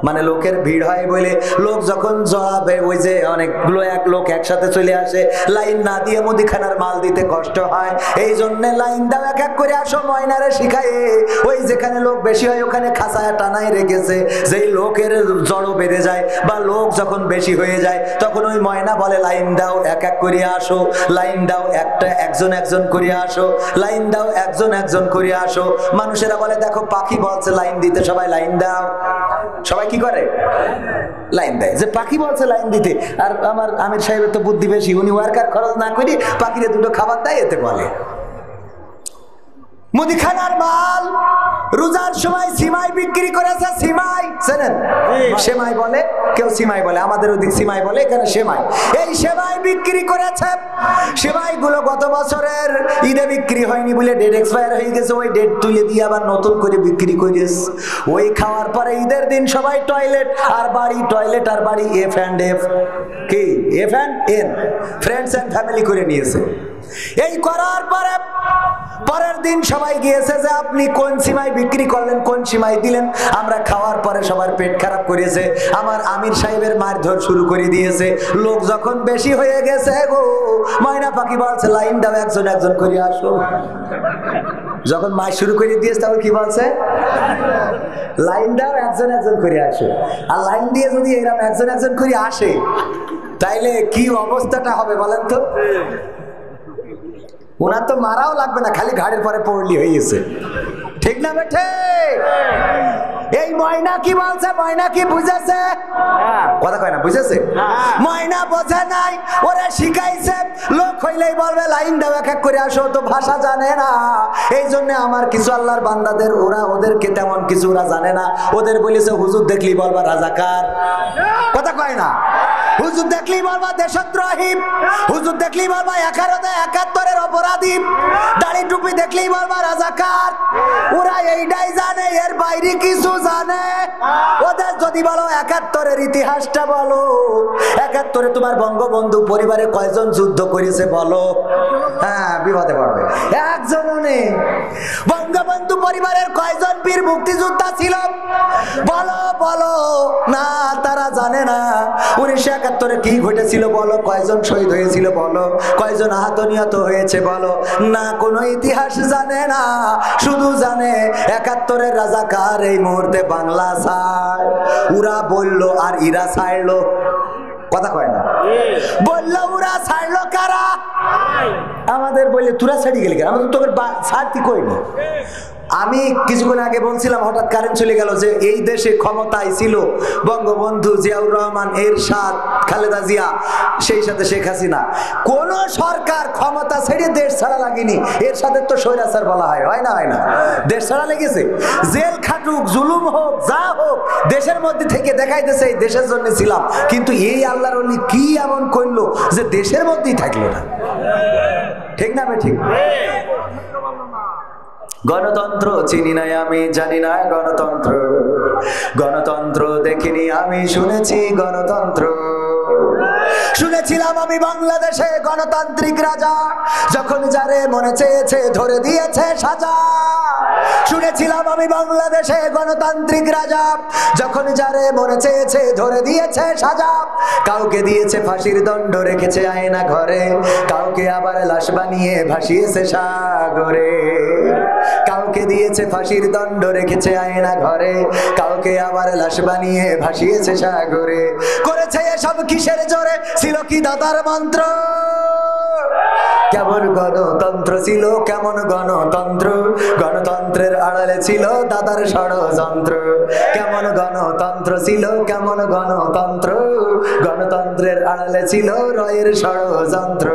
মানে লোকের ভিড় হয় বলে লোক যখন জবাবে ওই যে অনেকগুলো এক লোক একসাথে চলে আসে, লাইন না দিয়ে মুদিখানার মাল দিতে কষ্ট হয়, এই জন্য লাইন দাও, এক এক করে আসো। ময়নারে শিখায় ওই যেখানে লোক বেশি হয় ওখানে খাঁচায় টানায় রেখেছে, যেই লোকের জড়ো বেড়ে যায় বা লোক যখন বেশি হয়ে যায় তখন ওই ময়না বলে লাইন দাও, এক এক করে আসো, লাইন দাও, একজন করে আসো, লাইন দাও, একজন করে আসো। মানুষেরা বলে দেখো পাখি বলছে লাইন দিতে, সবাই লাইন দাও। সবাই কি করে? লাইন দেয়। যে পাখি বলছে লাইন দিতে, আর আমার আমির সাহেবের তো বুদ্ধি বেশি, উনি ওয়ার্কার খরচ না করে পাখিরে দুটো খাবার দেয়, এতে বলে। মুদিখানার মাল রোজার সময় সিমাই বিক্রি করেছে। সিমাই চেনেন? সেমাই বলে, কেউ সিমাই বলে, আমাদের ওদিক সিমাই বলে, এখানে সেমাই। এই সেমাই বিক্রি করেছে। সেমাই গুলো গত বছরের ঈদে বিক্রি হয়নি বলে ডেট এক্সপায়ার হয়ে গেছে, ওই ডেট তুলে দিয়ে আবার নতুন করে বিক্রি করেছে। ওই খাওয়ার পরে ঈদের দিন সবাই টয়লেট আর বাড়ি এফ অ্যান্ড এফ, কি F and N, friends and family করে নিয়েছে। এই করার পরে পরের দিন সবাই গিয়েছে যে আপনি কোন সিমাই বিক্রি করলেন, কোন সিমাই দিলেন। আমরা খাওয়ার পরে সবার পেট খারাপ করেছে, আমার আমির সাহেবের মারধর শুরু করে দিয়েছে। লোক যখন বেশি হয়ে গেছে গো, ময়না পাখি বলছে লাইন দাও, একজন করে আসো। যখন মার শুরু করে দিয়েছে তখন কি বলছে? লাইন দাও, একজন করে আসো। আর লাইন দিয়ে যদি এরকম একজন করে আসে তাইলে কি অবস্থাটা হবে বলেন তো? ওনার তো মারাও লাগবে না, খালি ঘাড়ের পরে পড়লি হয়ে গেছে। ঠিক না বেঠে? এই ময়না কি বলছে? ময়না কি বুঝেছে? কথা কয় না, বুঝেছে? ময়না বোঝে নাই, ওরা শিখাইছে। লোক হইলেই বলবে লাইন দাও, এক এক করে আসো, তো ভাষা জানে না। এই জন্য আমার কিছু আল্লাহর বান্দাদের ওদেরকে তেমন কিছু ওরা জানে না। ওদের বলেছে হুজুর দেখলি বলবা রাজাকার। কথা কয় না? হুজুর দেখলি বলবা দেশদ্রোহী, হুজুর দেখলি বলবা 71-71 অপরাধী, দাড়ি টুপি দেখলি বলবা রাজাকার। ওরা এইটাই জানে, এর বাইরে কিছু জানে। ওদের যদি বলো 71-এর ইতিহাসটা বলো, 71-এ তোমার বঙ্গবন্ধু পরিবারে কয়জন যুদ্ধ করেছে বলো, হ্যাঁ বিপদে পড়বে। একজনও নেই। বঙ্গবন্ধু পরিবারের কয়জন বীর মুক্তিযোদ্ধা ছিল বলো না, তারা জানে না। 1971-এ কি ঘটেছিল বলো, কয়জন শহীদ হয়েছিল বলো, কয়জন আহত নিহত হয়েছে বলো, না কোনো ইতিহাস জানে না। শুধু জানে 71-এর রাজাকার এই মুহূর্তে বাংলা ছাড়। ওরা বললো আর ইরা ছাড়লো। কথা কয় না? বললো ওরা ছাড়লো কারা? আমাদের বললে তোরা ছাড়ি গেলি কেন? আমাদের তোকে ছাড়তি কইনি। আমি কিছুক্ষণ আগে বলছিলাম হঠাৎ কারেন্ট চলে গেল যে এই দেশে ক্ষমতায় ছিল বঙ্গবন্ধু, জিয়াউর রহমান, এরশাদ, খালেদা জিয়া, সেই সাথে শেখ হাসিনা। কোন সরকার ক্ষমতা ছেড়ে দেশ ছাড়া লাগেনি। এরশাদের তো স্বৈরাচার বলা হয় না? হয় না? দেশ ছাড়া লেগেছে। জেল খাটুক, জুলুম হোক, যা হোক, দেশের মধ্যে থেকে দেখাইতেছে এই দেশের জন্য ছিলাম। কিন্তু এই আল্লাহর ওলি কি এমন করলো যে দেশের মধ্যেই থাকলো না? ঠিক না? ঠিক। গণতন্ত্র চিনি নাই আমি, জানি না গণতন্ত্র, গণতন্ত্র দেখিনি আমি, শুনেছি গণতন্ত্র। শুনেছিলাম আমি বাংলাদেশে গণতান্ত্রিক রাজা, যখন যারে মনে চেয়েছে ধরে দিয়েছে সাজা। শুনেছিলাম আমি বাংলাদেশে গণতান্ত্রিক রাজা, যখন যারে মনে চেয়েছে ধরে দিয়েছে সাজা। কাউকে দিয়েছে ফাঁসির দণ্ড, রেখেছে আয়না ঘরে, কাউকে আবার লাশ বানিয়ে ভাসিয়েছে সাগরে। কাউকে দিয়েছে ফাঁসির দণ্ড, রেখেছে আয়না ঘরে, কাউকে আবার লাশ বানিয়ে ভাসিয়েছে সাগরে। করেছে এসব কিসের জোরে? ছিল কি দাদার মন্ত্র? কেমন গণতন্ত্র ছিল, কেমন গণতন্ত্র, গণতন্ত্রের আড়ালে ছিল দাদার ষড়যন্ত্র। কেমন গণতন্ত্র ছিল, কেমন গণতন্ত্র, গণতন্ত্রের আড়ালে ছিল রয়ের ষড়যন্ত্র।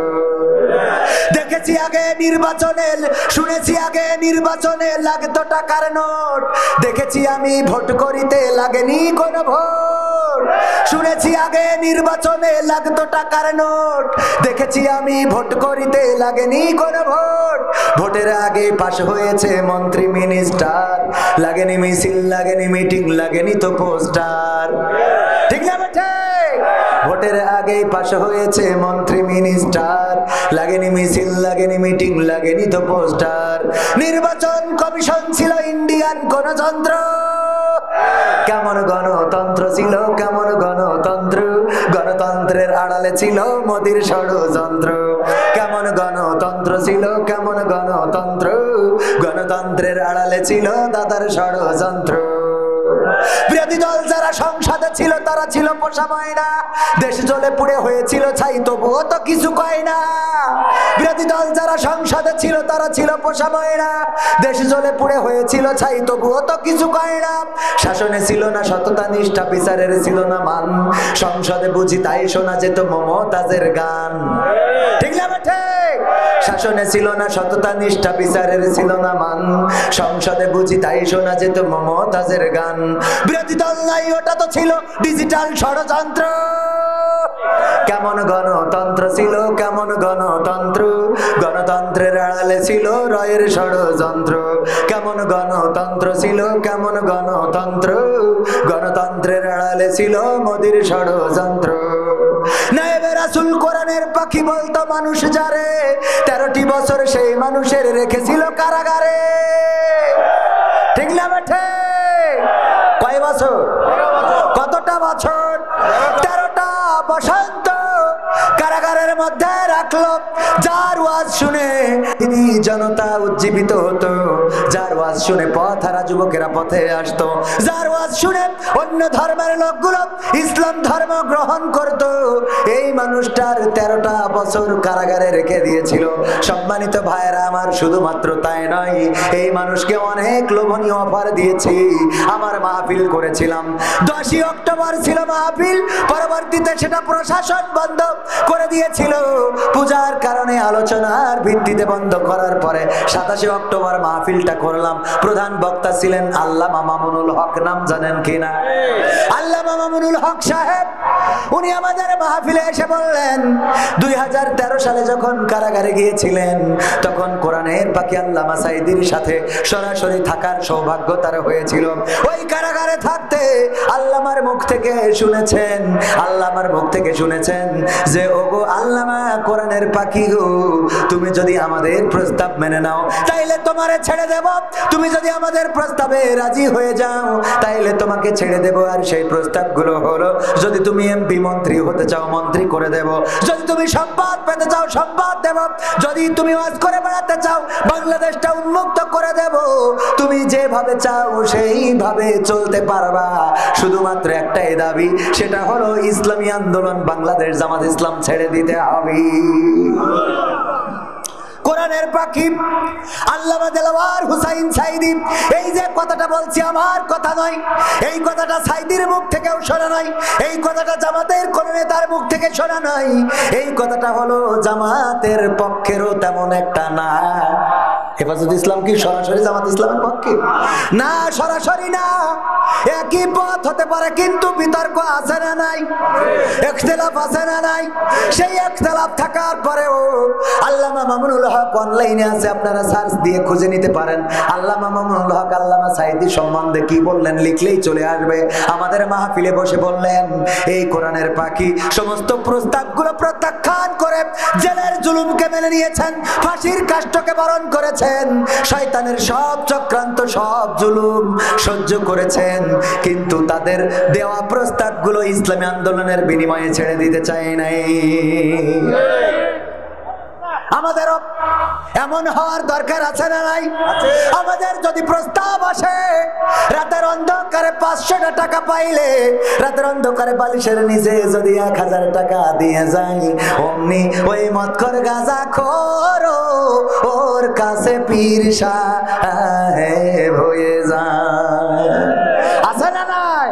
দেখেছি আগে নির্বাচনে, শুনেছি আগে নির্বাচনে লাগতো টাকার নোট, দেখেছি আমি ভোট করিতে লাগেনি কোন ভোট। শুনেছি আগে নির্বাচনে লাগতো টাকার নোট, দেখেছি আমি ভোট করিতে লাগেনি কোন ভোট। ভোটের আগে পাশ হয়েছে মন্ত্রী মিনিস্টার, লাগেনি মিছিল, লাগেনি মিটিং, লাগেনি তো পোস্টার। ঠিক না বেঠে? ভোটের আগে পাশ হয়েছে মন্ত্রী মিনিস্টার, লাগেনি মিছিল, লাগেনি মিটিং, লাগেনি তো পোস্টার। নির্বাচন কমিশন ছিল ইন্ডিয়ান গণতন্ত্র। কেমন গণতন্ত্র ছিল, কেমন গণতন্ত্র, গণতন্ত্রের আড়ালে ছিল মোদির ষড়যন্ত্র। কেমন গণতন্ত্র ছিল, কেমন গণতন্ত্র, গণতন্ত্রের আড়ালে ছিল দাদার ষড়যন্ত্র। বিরোধী দল যারা সংসদে ছিল তারা ছিল পোষা ময়না, দেশ জ্বলে পুড়ে হয়েছিল ছাই তবুও তো কিছু কয় না। বিরোধী দল যারা সংসদে ছিল তারা ছিল পোষা ময়না, দেশ জ্বলে পুড়ে হয়েছিল ছাই তবুও তো কিছু কয় না। শাসনে ছিল না সততা নিষ্ঠা, বিচারের ছিল না মান, সংসদে বুঝি তাই শোনা যেত মমতাজের গান। ঠিক না ঠিক? শাসনে ছিল না সততা নিষ্ঠা, বিচারের ছিল না মান, সংসদে বুঝি তাই শোনা যেত মমতাজের গান। বিরোধী দল নাই, ওটা তো ছিল ডিজিটাল ষড়যন্ত্র। কেমন গণতন্ত্র ছিল, কেমন গণতন্ত্র, গণতন্ত্রের আড়ালে ছিল রয়ের ষড়যন্ত্র। কেমন গণতন্ত্র ছিল, কেমন গণতন্ত্র, গণতন্ত্রের আড়ালে ছিল মোদির ষড়যন্ত্র। নায়েবে রাসূল কোরআনের পাখি বলতো মানুষ যারে, 13টি বছর সেই মানুষের রেখেছিল কারাগারে। ঠিক না বেঠে? কয় বছর? কতটা বছর? 13টা বসন্ত কারাগারের মধ্যে রাখলো। যার ওয়াজ শুনে তিনি জনতা উজ্জীবিত হতো, যার ওয়াজ শুনে পথহারা যুবকেরা পথে আসতো, যার ওয়াজ শুনে অন্য ধর্মের লোকগুলো ইসলাম ধর্ম গ্রহণ করত। এই মানুষটার 13টা বছর কারাগারে রেখে দিয়েছিল। সম্মানিত ভাইয়েরা আমার, শুধুমাত্র তাই নয়, এই মানুষকে অনেক লোভনীয় অফার দিয়েছি। আমার মাহফিল করেছিলাম, 10ই অক্টোবর ছিল মাহফিল, পরবর্তীতে সেটা প্রশাসন বন্ধ করে দিয়েছিল পূজার কারণে, আলোচনার ভিত্তিতে বন্ধ করার পরে 27 অক্টোবর মাহফিলটা করলাম। প্রধান বক্তা ছিলেন আল্লামা মামুনুল হক, নাম জানেন কিনা? আল্লামা মামুনুল হক সাহেব, উনি আমাদের মাহফিলে এসে বললেন 2013 সালে যখন কারাগারে গিয়েছিলেন তখন কোরআনের পাখি আল্লামা সাইদির সাথে সরাসরি থাকার সৌভাগ্য তার হয়েছিল। ওই কারাগারে থাকতে আল্লামার মুখ থেকে শুনেছেন, আল্লামার মুখ থেকে শুনেছেন যে ওগো আল্লামা কোরআনের পাখি গো, তুমি যদি আমাদের প্রস্তাব মেনে নাও তাইলে তোমারে ছেড়ে দেব, তুমি যদি আমাদের প্রস্তাবে রাজি হয়ে যাও তাইলে তোমাকে ছেড়ে দেব। আর সেই প্রস্তাবগুলো হলো, যদি তুমি এমপি মন্ত্রী হতে চাও মন্ত্রী করে দেব, যদি তুমি সম্পদ পেতে চাও সম্পদ দেব, যদি তুমি ওয়াজ করে বেড়াতে চাও বাংলাদেশটা উন্মুক্ত করে দেব, তুমি যেভাবে চাও সেইভাবে চলতে পারবা। শুধুমাত্র একটাই দাবি, সেটা হলো ইসলামী আন্দোলন বাংলাদেশ জামাত ইসলাম ছেড়ে দিতে হবে। কোরআনের পাখি আল্লামা দেলাওয়ার হুসাইন সাইদি, এই যে কথাটা বলছি আমার কথা নয়, এই কথাটা সাইদির মুখ থেকেও শোনা নয়, এই কথাটা জামাতের কোন নেতার মুখ থেকে শোনা নয়, এই কথাটা হলো জামাতের পক্ষেরও তেমন একটা না। হেফাজত ইসলাম কি সরাসরি জামাত ইসলামের পক্ষে? না, সরাসরি না। একই পথ হতে পারে কিন্তু বিতর্ক আছে না নাই, ইখতিলাফ আছে না নাই। সেই ইখতিলাফ থাকার পরেও আল্লামা মামুনুল হক অনলাইনে আছে, আপনারা সার্চ দিয়ে খুঁজে নিতে পারেন। আল্লামা মামুনুল হক আল্লামা সাইদি সম্বন্ধে কি বললেন লিখলেই চলে আসবে। আমাদের মাহফিলে বসে বললেন এই কোরআনের পাখি সমস্ত প্রস্তাবগুলো প্রত্যাখ্যান করে জেলের জুলুমকে মেনে নিয়েছেন, ফাঁসির কাষ্ঠকে বরণ করেছেন, শয়তানের সব চক্রান্ত সব জুলুম সহ্য করেছেন, কিন্তু তাদের দেওয়া প্রস্তাবগুলো ইসলামী আন্দোলনের বিনিময়ে ছেড়ে দিতে চায় নাই। আমাদেরও এমন হওয়ার দরকার আছে না নাই? আমাদের যদি প্রস্তাব আসে রাতের অন্ধকারে 500 টাকা পাইলে রাতের অন্ধকারে বালিশের নিচে যদি 1000 টাকা দিয়ে যাই, অমনি ওই মদখোর গাঁজাখোর ওর কাছে পীর সাহেব হয়ে যায়। আছে না নাই?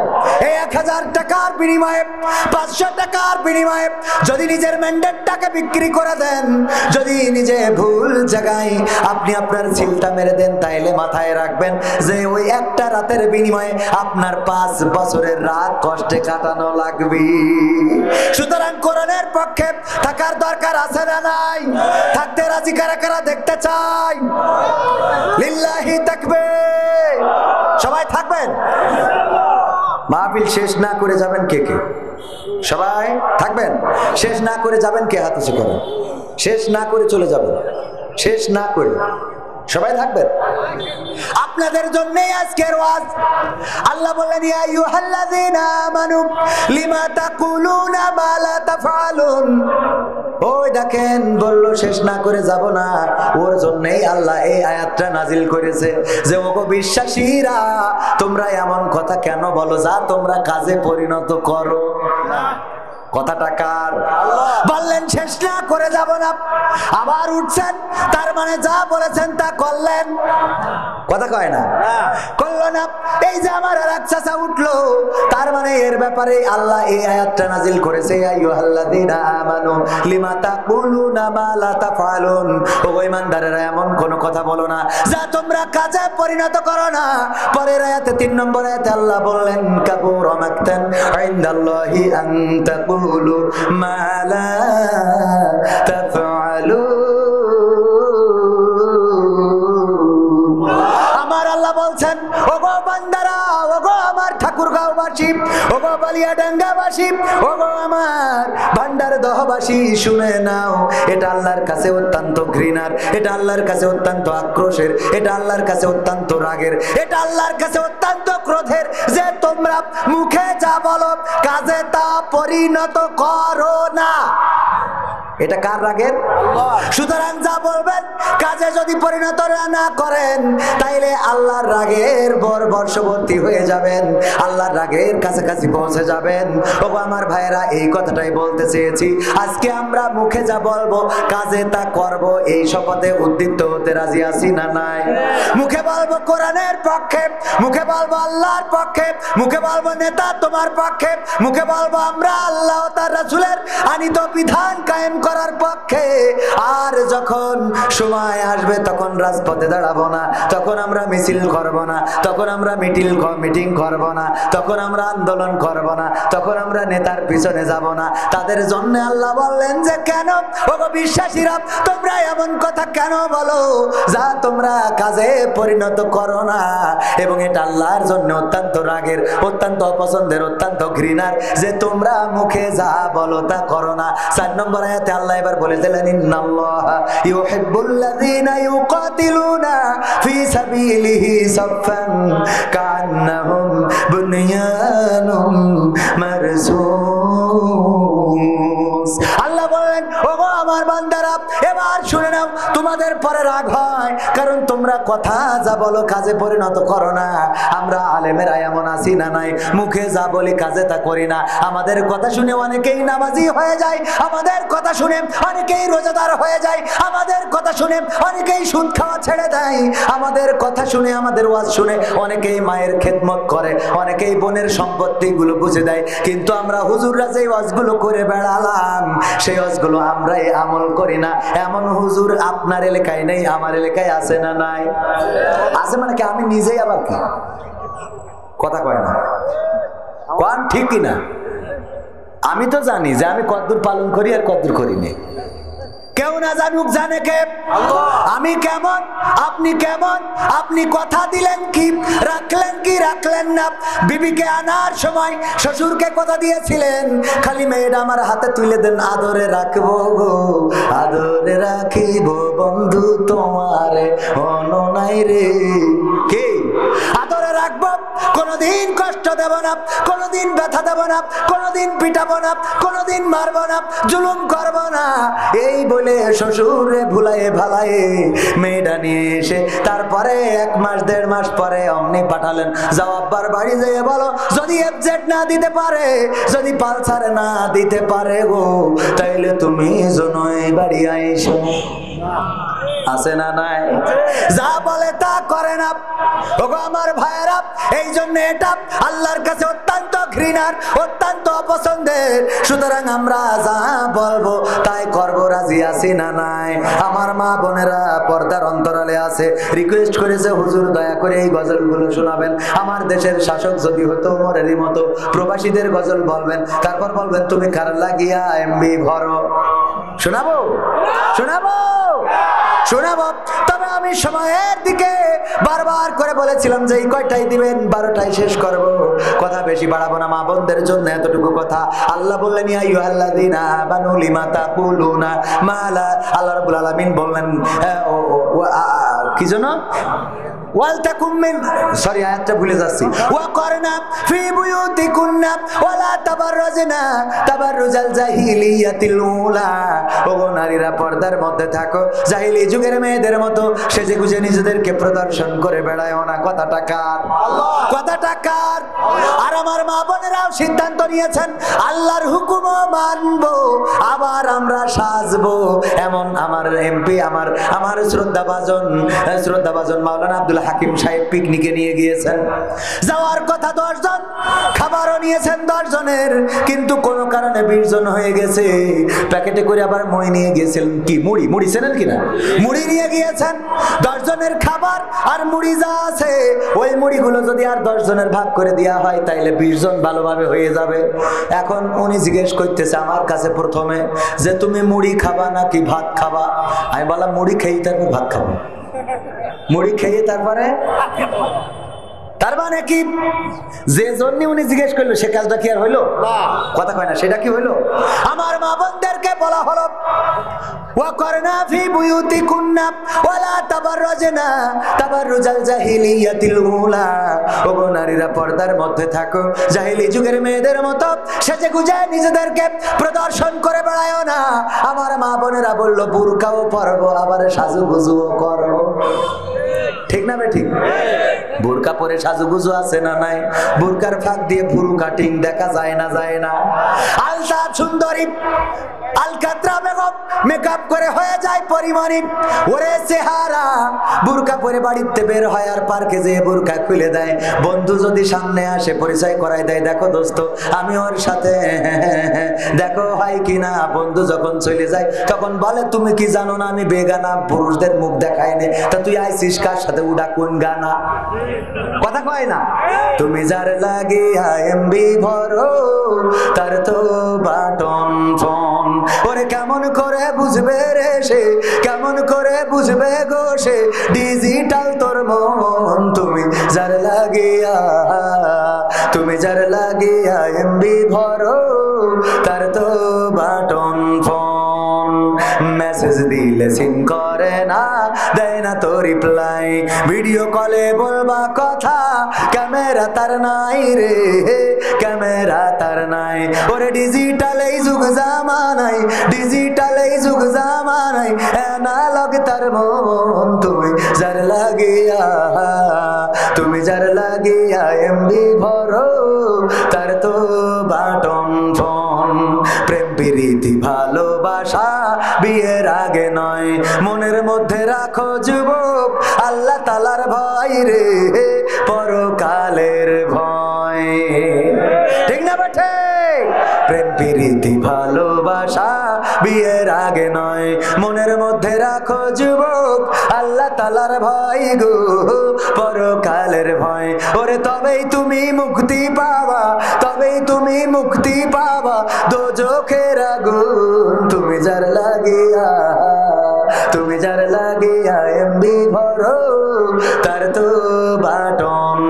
এই 1000 টাকার বিনিময়ে 500 টাকার বিনিময়ে যদি নিজের ম্যান্ডেটটাকে বিক্রি করে দেন, যদি নিজে ভুল জায়গায় আপনি আপনার ছিলটা মেরে দেন, তাইলে মাথায় রাখবেন যে ওই একটা রাতের বিনিময়ে আপনার 5 বছরের রাত কষ্টে কাটানো লাগবে। সুতরাং কোরআনের পক্ষে থাকার দরকার আছে না নাই? থাকতে রাজি কারা কারা দেখতে চাই? লিল্লাহি তাকবীর। সবাই থাকবেন? মাহফিল শেষ না করে যাবেন কে কে? সবাই থাকবেন? শেষ না করে যাবেন কে? হাত উঁচু করেন। শেষ না করে চলে যাবেন? শেষ না করে সবাই থাকবেন? আপনাদের জন্যই আজকের ওয়াজ। আল্লাহ বলেন ইয়া আইয়ুহাল্লাযীনা আমানু লিমা তাকুলুনা মা লা তাফআলুন। ওই দেখেন বলল শেষ না করে যাব না, ওর জন্যই আল্লাহ এই আয়াতটা নাজিল করেছে যে ওগো বিশ্বাসীরা, তোমরা এমন কথা কেন বলো যা তোমরা কাজে পরিণত করো। কথাটা কার? বললেন শেষ না করে যাব না, আবার উঠছেন, তার মানে যা বলেছেন তা করলেন। কথা কয় না? করলো না। এই যে আমার আরেক চাচা উঠলো, তার মানে এর ব্যাপারে আল্লাহ এই আয়াতটা নাজিল করেছে ইয়া আইয়ুহাল্লাযীনা আমানু লিমা তাকুলুনা মা লা তাফআলুন। ও ঈমানদারেরা, এমন কোন কথা বলো না যা তোমরা কাজে পরিণত করো না। পরের আয়াতে 3 নম্বর আয়াতে আল্লাহ বললেন কাবুরা মাকতান ইনদাল্লাহি আন তাকুলু মা লা তাফআলুন। আমার আল্লাহ বলছেন ওগো বান্দারা, ওগো আমার ঠাকুরগাঁওবাসী, ওগো বালিয়াডাঙ্গাবাসী, ওগো আমার ভান্ডার দহবাসী, শুনে নাও, এটা আল্লাহর কাছে অত্যন্ত ঘৃণার, এটা আল্লাহর কাছে অত্যন্ত আক্রোশের, এটা আল্লাহর কাছে অত্যন্ত রাগের, এটা আল্লাহর কাছে অত্যন্ত ক্রোধের যে তোমরা মুখে যা বলো কাজে তা পরিণত করো না। এটা কার রাগের? সুতরাং যা বলবেন কাজে যদি পরিণত না করেন, তাইলে আল্লাহর রাগের বর্ষবর্তী হয়ে যাবেন, আল্লাহর রাগের কাছাকাছি পৌঁছে যাবেন। ও আমার ভাইয়েরা, এই কথাটাই বলতে চেয়েছি। আজকে আমরা মুখে যা বলবো কাজে তা করব, এই শপথে উদ্দীপ্ত হতে রাজি আছি না নাই? মুখে বলবো কোরআনের পক্ষে, মুখে বলবো আল্লাহর পক্ষে, মুখে বলবো নেতা তোমার পক্ষে, মুখে বলবো আমরা আল্লাহ ও তার রাসূলের আনিত বিধান কায়েম করার পক্ষে। আর যখন সময় আসবে তখন রাজপথে দাঁড়াবো না, তখন আমরা মিছিল করব না, তখন আমরা মিটিং করব না, তখন আমরা আন্দোলন করব না, তখন আমরা নেতার পিছনে যাব না। তাদের জন্য আল্লাহ বললেন যে কেন ওগো বিশ্বাসীরা, তোমরা এমন কথা কেন বলো যা তোমরা কাজে পরিণত করো না। এবং এটা আল্লাহর জন্য অত্যন্ত রাগের, অত্যন্ত অপছন্দের, অত্যন্ত ঘৃণার যে তোমরা মুখে যা বলো তা করো না। 4 নম্বর আয়াতে আল্লাহ এবার বলে দিলেন ইন্নাল্লাহা ইউহিব্বুল্লাযীনা ইউকাতিলুনা ফি সাবিলিহি সাফফান কান্নাহুম বুনয়ানুম মারসুস। আল্লাহ বলেন ওগো আমার বান্দারা, এবার শুনে নাও, তোমাদের পরে রাগ হয় কারণ তোমরা কথা যা বলো কাজে পরিণত করো না। আমরা আলেমেরা এমন আছি না নাই, মুখে যা বলি কাজে তা করি না। আমাদের কথা শুনে অনেকেই নামাজি হয়ে যায়, আমাদের কথা শুনে অনেকেই রোজাদার হয়ে যায়, আমাদের কথা শুনে অনেকেই সুদ খাওয়া ছেড়ে দেয়, আমাদের কথা শুনে, আমাদের ওয়াজ শুনে অনেকেই মায়ের খেদমত করে, অনেকেই বোনের সম্পত্তিগুলো বুঝে দেয়। কিন্তু আমরা হুজুররা যে ওয়াজগুলো করে বেড়ালাম সেই ওয়াজগুলো আমরাই আমল করি না। এমন হুজুর আপনার এলাকায় নেই, আমার এলাকায় আছে না নাই? আছে মানে কি আমি নিজেই আবার কি কথা কয় না? কোন ঠিক কিনা? আমি তো জানি যে আমি কতদূর পালন করি আর কতদূর করি না। কেউ না জানুক, জানে কে? আমি কেমন, আপনি কেমন, আপনি কথা দিলেন কি, রাখলেন কি রাখলেন না। বিবিকে আনার সময় শ্বশুরকে কথা দিয়েছিলেন খালি মেয়েটা আমার হাতে তুলে দেন, আদরে রাখবো গো, আদরে রাখিব বন্ধু তোমারে অননাই রে। কি আদরে রাখবো, কোনোদিন কষ্ট দেব না, কোনোদিন ব্যথা দেব না, কোনোদিন পিটাবো না, কোনোদিন মারবো না, জুলুম করব না। এই বলে শ্বশুরে ভুলায়ে ভালায়ে মেয়েটা নিয়ে এসে তারপরে 1 মাস 1.5 মাস পরে অমনি পাঠালেন, যাও আব্বার বাড়ি যেয়ে বলো যদি এফজেড না দিতে পারে, যদি পালসার না দিতে পারে গো, তাইলে তুমি জনই বাড়ি আইসো। আছে না নাই? যা বলে তা করে না। ওগো আমার ভাইয়েরা, এই জন্য এটা আল্লাহর কাছে অত্যন্ত ঘৃণার, অত্যন্ত অপছন্দের। সুতরাং আমরা যা বলবো তাই করব, রাজি আছি না নাই? আমার মা বোনেরা পর্দার অন্তরালে আছে, রিকোয়েস্ট করেছে হুজুর দয়া করে এই গজলগুলো শোনাবেন। আমার দেশের শাসক যদি হতো ওমরেরই মতো প্রবাসীদের গজল বলবেন, তারপর বলবেন তুমি কার লাগিয়া এমবি ভরো। শোনাবো শোনাবো শোনাবো। তবে আমি সময়ের দিকে বারবার করে বলেছিলাম যে এই কয়টাই দিবেন, 12টায় শেষ করব, কথা বেশি বাড়াবো না। মা বোনদের জন্য এতটুকু কথা। আল্লাহ বললেন ইয়া আইয়ুহাল্লাযীনা আমানু লিমা তাকুলুনা মা লা, আল্লাহ রাব্বুল আলামিন বললেন কি যেন ওয়ালতাকুম মিন, সরি আয়াতটা ভুলে যাচ্ছি, ওয়াকরনা ফি বুয়ুতিকুন্না ওয়ালা তাবাররাজনা তাবাররুজাল জাহিলিয়াতিল উলা। ওগো নারীরা পর্দার মধ্যে থাকো, জাহিলি যুগের মেয়েদের মতো সেজে গুজে নিজেদেরকে প্রদর্শন করে বেড়ায়ও না। কথাটা কার? কথাটা কার? আর আমার মা বোনেরাও সিদ্ধান্ত নিয়েছেন আল্লাহর হুকুমও মানবো, আবার আমরা সাজবো। এমন আমার এমপি, আমার শ্রদ্ধাভাজন মাওলানা আব্দুল হাকিম সাহেব পিকনিকে নিয়ে গিয়েছেন। যাওয়ার কথা 10 জন, খাবারও নিয়েছেন 10 জনের, কিন্তু কোনো কারণে 20 জন হয়ে গেছে। প্যাকেটে করে আবার মুড়ি নিয়ে গিয়েছিলেন। কি মুড়ি চেনেন কিনা? মুড়ি নিয়ে গিয়েছেন। 10 জনের খাবার আর মুড়ি যা আছে, ওই মুড়িগুলো যদি আর 10 জনের ভাগ করে দেওয়া হয় তাইলে 20 জন ভালোভাবে হয়ে যাবে। এখন উনি জিজ্ঞেস করতেছে আমার কাছে প্রথমে যে তুমি মুড়ি খাবা নাকি ভাত খাবা? আমি বললাম মুড়ি খেয়ে তারপর ভাত খাবো। মুড়ি খেয়ে তারপরে, তার মানে কি যে জন্য উনি জিজ্ঞেস করলো সে কাজটা কি আর হইলো? কথা কয় না, সেটা কি হইলো? আমার মা বোনদেরকে বলা হলো ওয়াকরনা ফি বুয়ুতিকুন্না ওয়ালা তাবাররাজনা তাবাররুজাল জাহিলিয়াতিল উলা। ওগো নারীরা পর্দার মধ্যে থাকো, জাহিলি যুগের মেয়েদের মতো সেজে গুজে নিজেদেরকে প্রদর্শন করে বেড়ায়ও না। আমার মা বোনেরা বললো বুরকাও পরবো, আবার সাজুগুজুও করবো। ঠিক না ঠিক? বোরকা পরে সাজুগুজু আছে না নাই? বোরকার ফাঁক দিয়ে ফুল কাটিং দেখা যায় না? যায় না? আলতাফ সুন্দরী আলকাতরা বেগম মেকআপ করে হয়ে যায় পরিমণি। ওরে চেহারা, বোরকা পরে বাড়িতে বের হয় আর পার্কে যেয়ে বোরকা খুলে দেয়। বন্ধু যদি সামনে আসে পরিচয় করাই দেয়, দেখো দোস্ত আমি ওর সাথে, দেখো হয় কিনা। বন্ধু যখন চলে যায় তখন বলে তুমি কি জানো না আমি বেগানা, পুরুষদের মুখ দেখাই নে। তা তুই আইসিস কার সাথে? উডা কোন গানা? কথা কয় না? তুমি যার লাগিয়া এমবি ভরো তার তো বাটন ফোন। ওরে কেমন করে বুঝবে রে সে, কেমন করে বুঝবে গো সে, ডিজিটাল তোর মন। তুমি যার লাগিয়া এমবি ভরো তার তো বাটন ফোন। মেসেজ দিলে সিন করে না, দেয় না তো রিপ্লাই। ভিডিও কলে বলবা কথা, ক্যামেরা তার নাই রে, ক্যামেরা তার নাই। ওরে ডিজিটাল এই যুগ জামানাই, ডিজিটাল এই যুগ জামানাই, অ্যানালগ তার মন। তুমি যার লাগিয়া এমবি ভরো তার তো বাটন ফোন। প্রেম প্রীতি ভালোবাসা বিয়ের আগে নয়, মনের মধ্যে রাখো যুবক আল্লাহ তাআলার ভয় রে, পরকালের ভয়। ঠিক না বেঠে? প্রেম প্রীতি ভালোবাসা বিয়ের আগে নয়, মনের মধ্যে রাখো যুবক আল্লাহ তাআলার ভয় গো, পরকালের ভয়। ওরে তবেই তুমি মুক্তি পাবা, তবেই তুমি মুক্তি পাবা দোজখের আগুন। তুমি যার লাগিয়া এমবি ভরো তার তো বাটন।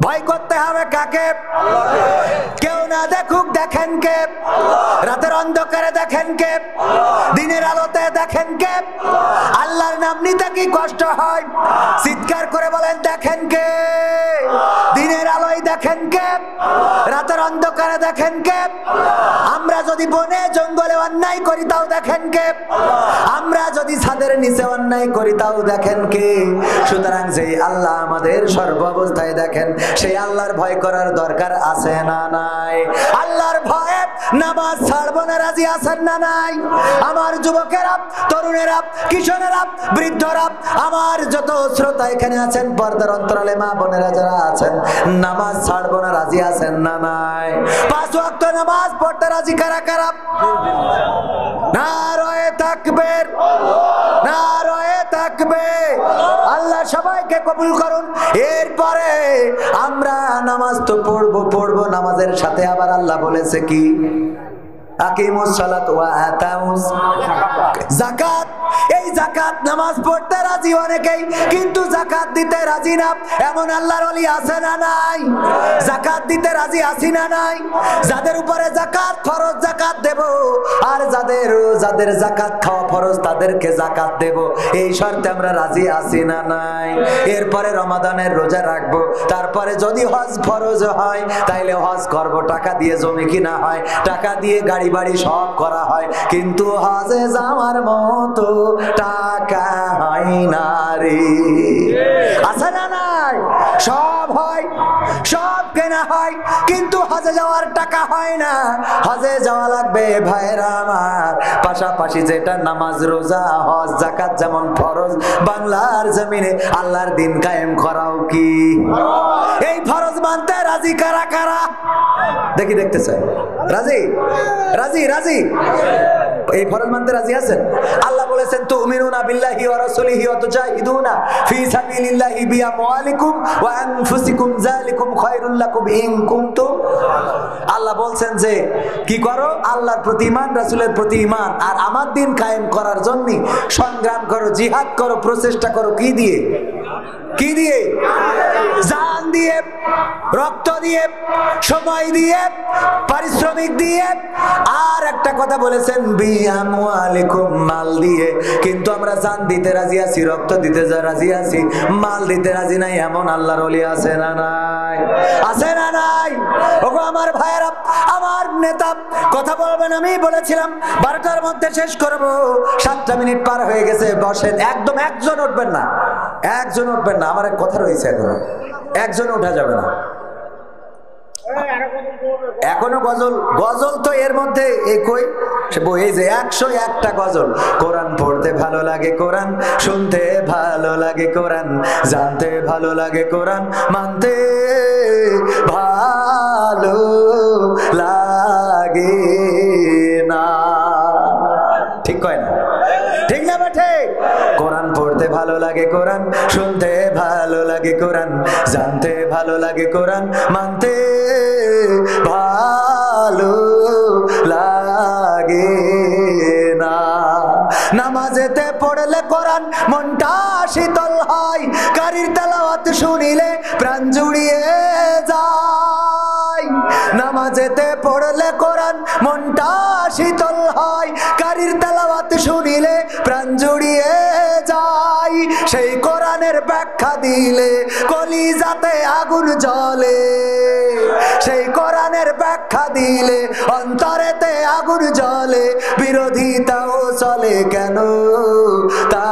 ভয় করতে হবে কাকে? কেউ না দেখুক দেখেন কে? রাতের অন্ধকারে দেখেন কে? দিনের আলোতে দেখেন কে? আল্লাহর নাম নিতে কি কষ্ট হয়? চিৎকার করে বলেন দেখেন কে? দিনের আলোয় দেখেন কে? রাতের অন্ধকারে দেখেন কে? আমরা যদি বনে জঙ্গলে অন্যায় করি তাও দেখেন কে? আমরা যদি ছাদের নিচে অন্যায় করি তাও দেখেন কে? সুতরাং যেই আল্লাহ আমাদের সর্ব অবস্থায় দেখেন, সেই আল্লাহর ভয় করার দরকার আছে না নাই? আল্লাহর ভয়ে নামাজ ছাড়বো না রাজি আছেন না নাই? আমার যুবকেরা, তরুণেরা, কিশোরেরা, বৃদ্ধরা, আমার যত শ্রোতা এখানে আছেন, পর্দার অন্তরালে মা বোনেরা যারা আছেন, নামাজ ছাড়বো না রাজি আছেন না নাই? 5 ওয়াক্ত নামাজ পড়তে রাজি কারা কারা? নারায়ে তাকবীর, নারায়ে তাকবীর। আল্লাহ সবাইকে কবুল করুন। এরপরে আমরা নামাজ তো পড়বো, নামাজের সাথে আবার আল্লাহ বলেছে কি? আকিমুস সালাত ওয়া আতাউস যাকাত। এই যাকাত নামাজ পড়তে রাজি অনেকেই, কিন্তু যাকাত দিতে রাজি না। এমন আল্লাহর ওলি আছে না নাই? যাকাত দিতে রাজি আছি না নাই? যাদের উপরে যাকাত ফরজ যাকাত দেব, আর যাদের যাকাত খাওয়া ফরজ তাদেরকে যাকাত দেব, এই শর্তে আমরা রাজি আছি না নাই? এরপরে রমাদানের রোজা রাখবো, তারপরে যদি হজ ফরজ হয় তাইলে হজ করব, টাকা দিয়ে জমি কিনা হয়, টাকা দিয়ে গাড়ি বাড়ি সব করা হয়, কিন্তু হজে যাওয়ার মতো টাকা হয় না রে। আছে না নাই? সব হয়, সব কেনা হয়, কিন্তু হজে যাওয়ার টাকা হয় না। হজে যাওয়া লাগবে ভাইরা আমার। পাশাপাশি যেটা নামাজ, রোজা, হজ, যাকাত যেমন ফরজ, বাংলার জমিনে আল্লাহর দিন কায়েম করাও কি? এই ফরজ মানতে রাজি কারা কারা? দেখি, দেখতে চাই। রাজি রাজি রাজি এই ফরজ মানতে রাজি আছেন? আল্লাহ বলেছেন তুমিনুনা বিল্লাহি ওয়া রাসূলিহি ওয়া তুজাহিদুনা ফি সাবিলিল্লাহি বিআমওয়ালিকুম ওয়া আনফুসিকুম যালিকুম খায়রুল লাকুম ইন কুনতুম। আল্লাহ বলছেন যে কি করো? আল্লাহর প্রতি ঈমান, রাসূলের প্রতি ঈমান, আর আমার দিন কায়েম করার জন্য সংগ্রাম করো, জিহাদ করো, প্রচেষ্টা করো। কি দিয়ে? কি দিয়ে? জান দিয়ে, রক্ত দিয়ে, সময় দিয়ে, পারিশ্রমিক দিয়ে। আর একটা কথা বলেছেন বিআমওয়ালিকুম, মাল দিয়ে। কিন্তু আমরা জান দিতে রাজি আছি, রক্ত দিতে রাজি আছি, মাল দিতে রাজি নাই। এমন আল্লাহর ওলি আছে না নাই? আছে না নাই? ওগো আমার ভাইয়েরা, আমার নেতা, কথা বলবেন। আমি বলেছিলাম 12টার মধ্যে শেষ করব, 7টা মিনিট পার হয়ে গেছে। বসেন, একদম একজন উঠবেন না, একজন উঠবেন না। আমার এক কথা রয়েছে, এখনো একজন উঠা যাবে না। এখনো গজল, গজল তো এর মধ্যে এই যে 101টা গজল। কোরআন পড়তে ভালো লাগে, কোরআন শুনতে ভালো লাগে, কোরআন জানতে ভালো লাগে, কোরআন মানতে ভালো লাগে না। ঠিক কয় না? ঠিক না বেঠে? কোরআন পড়তে ভালো লাগে, কোরআন শুনতে ভালো লাগে, কোরআন জানতে ভালো লাগে, কোরআন মানতে ভালো লাগে না। নামাজেতে পড়লে কোরআন মনটা শীতল হয়, কারীর তেলাওয়াত শুনিলে প্রাণ জুড়িয়ে যায়। নামাজেতে পড়লে কোরআন মনটা শীতল হয়, কারীর তেলাওয়াত শুনিলে প্রাণ জুড়িয়ে যায়। সেই কোরআনের ব্যাখ্যা দিলে কলিজাতে আগুন জ্বলে, সেই কোরআনের ব্যাখ্যা দিলে অন্তরেতে আগুন জ্বলে। বিরোধিতাও চলে কেন তা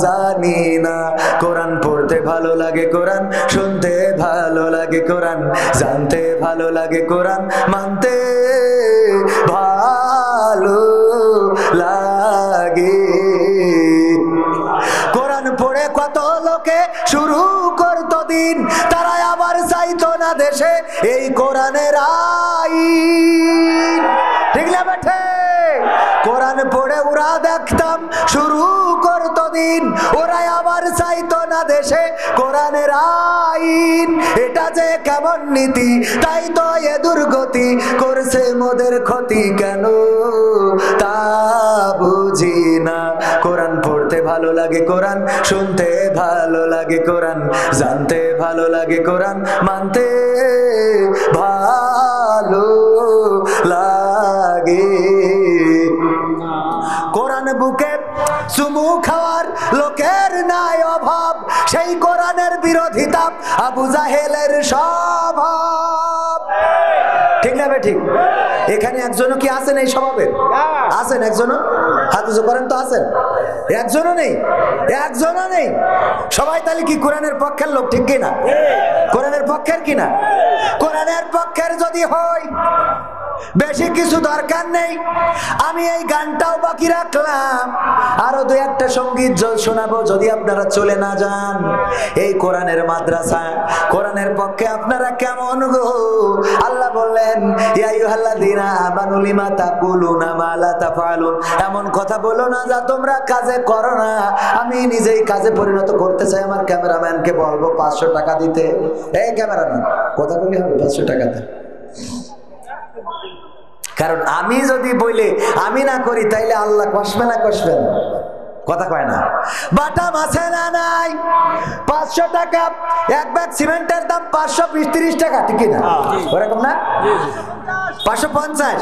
জানি না। কোরআন পড়তে ভালো লাগে, কোরআন শুনতে ভালো লাগে, কোরআন জানতে ভালো লাগে, কোরআন মানতে ভালো লাগে। কোরআন পড়ে কত লোকে শুরু করতো দিন, তারা আবার চাইতো না দেশে এই কোরআনের আইন। ঠিক না বেঠে? কোরআন পড়ে ওরা দেখতাম শুরু করতো দিন, ওরা আবার চাইতো না দেশে কোরআনের আইন। এটা যে কেমন নীতি, তাই তো এ দুর্গতি করছে মোদের ক্ষতি কেন তা বুঝি না। কোরআন পড়তে ভালো লাগে কোরআন, শুনতে ভালো লাগে কোরআন, জানতে ভালো লাগে কোরআন, মানতে ভালো লাগে। কোরআন বুকে চুমু খাওয়ার লোকের নাই অভাব, সেই কোরআনের বিরোধিতা আবু জাহেলের স্বভাব। ঠিক না ঠিক? এখানে একজনও কি আছেন এই স্বভাবের? আছেন একজনও? হাত উঁচু করেন তো। আছেন? একজনও নেই, একজনও নেই। সবাই তাহলে কি কোরআনের পক্ষের লোক? ঠিক কিনা? কোরআনের পক্ষের কিনা? কোরআনের পক্ষের যদি হয় বেশি কিছু দরকার নেই, আমি এই গানটাও বাকি রাখলাম, আরো দুই একটা সঙ্গীত শোনাবো যদি আপনারা চলে না যান। এই কোরআনের মাদ্রাসা, কোরআনের পক্ষে আপনারা কেমন গো? আল্লাহ বললেন ইয়া আইয়ুহাল্লাযীনা আমানু লিমা তাকুলুনা মা লা তাফআলুন, এমন কথা বলো না যা তোমরা কাজে করো না। আমি নিজেই কাজে পরিণত করতে চাই। আমার ক্যামেরাম্যানকে বলবো 500 টাকা দিতে। এই ক্যামেরাম্যান, কথা বলি হবে 500 টাকাতে। কারণ আমি যদি বলে আমি না করি তাইলে আল্লাহ কষবে না? কষবেন? কথা কয় না। বাটা মাছে না নাই 500 টাকা, এক ব্যাগ সিমেন্টের দাম 520-30 টাকা, ঠিক না? ওরকম না? 550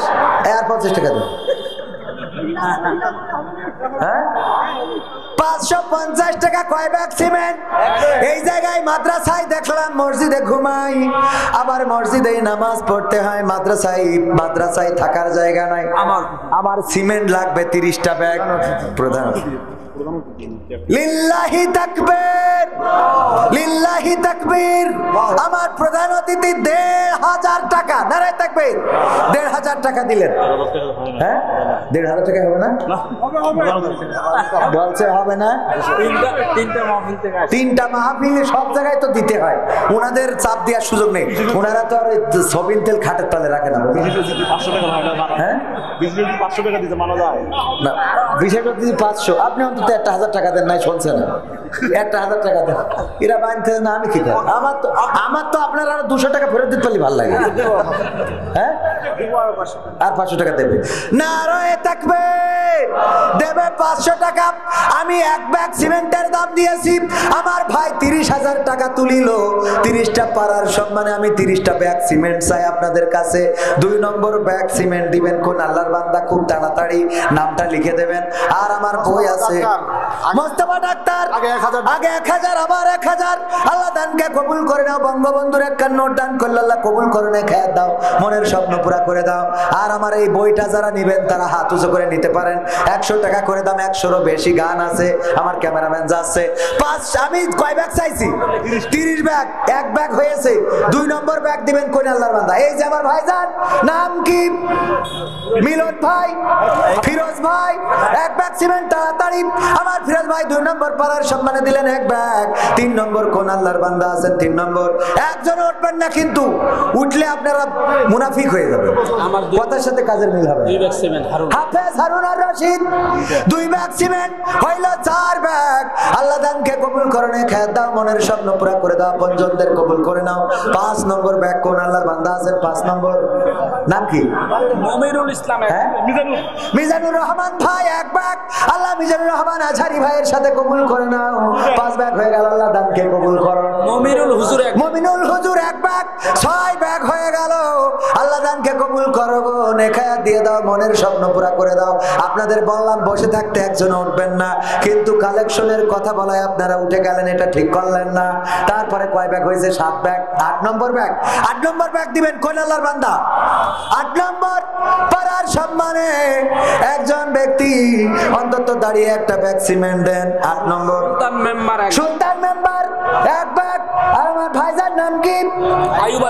আর 50 টাকা দেন। হ্যাঁ, 550 টাকা কয় ব্যাগ সিমেন্ট? এই জায়গায় মাদ্রাসায় দেখলাম মসজিদে ঘুমাই, আবার মসজিদে নামাজ পড়তে হয়, মাদ্রাসায় থাকার জায়গা নাই। আমার সিমেন্ট লাগবে 30টা ব্যাগ। প্রধান লিল্লাহি তাকবীর, লিল্লাহি তাকবীর। আমার প্রধান অতিথি 1500 টাকা, নারায়ে তাকবীর, 1500 টাকা দিলেন। হ্যাঁ, 1500 টাকা হবে না? বলছে হবে না। তিনটা মাহফিল সব জায়গায় তো দিতে হয়, ওনাদের চাপ দেওয়ার সুযোগ নেই। ওনারা তো আর সবিন তেল খাটের তলে রাখে না। হ্যাঁ, 500 টাকা দিতে মানা যায় না। 500, আপনি অন্তত 1000 টাকা দেন। নাই শুনছে না? 1000 টাকা দেন। এরা বানতে না, আমি কি করি? আমার তো আপনার আরো 200 টাকা ফেরত দিতে পারলে ভালো লাগে। হ্যাঁ, আর 500 টাকা দেবে। নারায়ে তাকবীর। দেবে 500 টাকা। আমি এক ব্যাগ সিমেন্টের দাম দিয়েছি, আমার ভাই 30,000 টাকা তুলিল। 30টা পাড়ার সম্মানে আমি 30টা ব্যাগ সিমেন্ট চাই আপনাদের কাছে। 2 নম্বর ব্যাগ সিমেন্ট দিবেন কোন আল্লাহর বান্দা? খুব তাড়াতাড়ি নামটা লিখে দেবেন। আর আমার বই আছে মোস্তফা ডাক্তার, আগে 1000, আবার 1000। আল্লাহ দানকে কবুল করে নাও। বঙ্গবন্ধুর 51 নোট দান করলে আল্লাহ কবুল করে নেয়, খেয়াল দাও, মনের স্বপ্ন পুরা করে দাও। আর আমার এই বইটা যারা নেবেন তারা হাত উঁচু করে নিতে পারেন। 100 টাকা করে দাম, 100-এরও বেশি গান আছে। আমার ক্যামেরাম্যান যাচ্ছে। আমি কয় ব্যাগ চাইছি? 30 ব্যাগ। এক ব্যাগ হয়েছে। 2 নম্বর ব্যাগ দিবেন কোন আল্লাহর বান্দা? এই যে আমার ভাইজান, নাম কি? মিলন ভাই, ফিরোজ ভাই। এক ব্যাগ সিমেন্ট তাড়াতাড়ি। আমার ফিরোজ ভাই 2 নম্বর পাড়ার সম্মানে দিলেন এক ব্যাগ। 3 নম্বর কোন আল্লাহর বান্দা আছেন? 3 নম্বর। একজন উঠবেন না কিন্তু, উঠলে আপনারা মুনাফিক হয়ে যাবেন। আমার কথার সাথে কাজের মিল হবে। 2 ব্যাগ সিমেন্ট। হাফেজ হারুন আর রশিদ 2 ব্যাগ সিমেন্ট হইল 4 ব্যাগ। আল্লাহ দানকে কবুল করে নে, খেয়াল দাও, মনের স্বপ্ন পুরা করে দাও, পঞ্জনদের কবুল করে নাও। 5 নম্বর ব্যাগ কোন আল্লাহর বান্দা আছেন? 5 নম্বর নাম কি? মমিনুল ইসলাম। হ্যাঁ, মিজানুর রহমান ভাই এক ব্যাগ। আল্লাহ মিজানুর রহমান আজহারি ভাইয়ের সাথে কবুল করে নাও। 5 ব্যাগ হয়ে গেল। আল্লাহ দানকে কবুল করো। মমিনুল হুজুর এক ব্যাগ। 6 ব্যাগ হয়ে গেল। আল্লাহ দানকে কবুল করো গো, নেখায়াত দিয়ে দাও, মনের স্বপ্ন পুরা করে দাও। আপনাদের বললাম বসে থাকতে একজন উঠবেন না, কিন্তু কালেকশনের কথা বলায় আপনারা উঠে গেলেন, এটা ঠিক করলেন না। তারপরে কয় ব্যাগ হয়েছে? 7 ব্যাগ। 8 নম্বর ব্যাগ। 8 নম্বর ব্যাগ দিবেন কোন আল্লাহর বান্দা? 8 নম্বর পাড়ার সম্মানে একজন ব্যক্তি অন্তত দাঁড়িয়ে একটা ব্যাগ সিমেন্ট দেন। 8 নম্বর সুলতান মেম্বার এক ব্যাগ। আর আমার ভাইজান নাম কি? আইয়ুব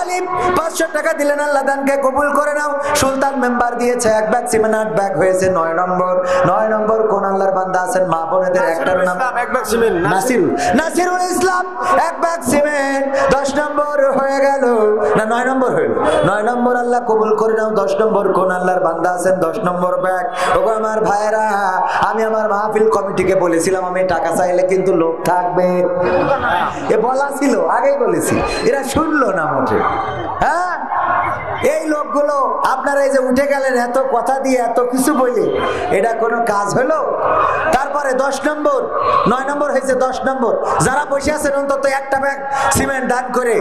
আলী। 500 টাকা দিলেন। আল্লাহ দানকে কবুল করে নাও। সুলতান মেম্বার দিয়েছে এক ব্যাগ সিমেন্ট। 8 ব্যাগ হয়েছে। 9 নম্বর কোন আল্লাহর বান্দা আছেন? মা বোনেদের একটার নাম নাসিরুল ইসলাম এক ব্যাগ সিমেন্ট। 10 নম্বর হয়ে গেল না? 9 নম্বর হইল। 9 নম্বর আল্লাহ কবুল করে নাও। 10 নম্বর কোন আল্লাহর বান্দা আছেন? 10 নম্বর ব্যাগ। ওগো আমার ভাইরা, আমি আমার মাহফিল কমিটিকে বলেছিলাম আমি টাকা চাইলে কিন্তু লোক থাকবে। এ বলা ছিল, আগেই বলেছি, এরা শুনলো না মোটে। হ্যাঁ, এই লোকগুলো আপনারা এই যে উঠে গেলেন এত কথা দিয়ে এত কিছু বলে, এটা কোনো কাজ হলো? তারপরে 10 নম্বর 9 নম্বর হয়েছে 10 নম্বর, যারা বসে আছেন অন্তত একটা ব্যাগ সিমেন্ট দান করে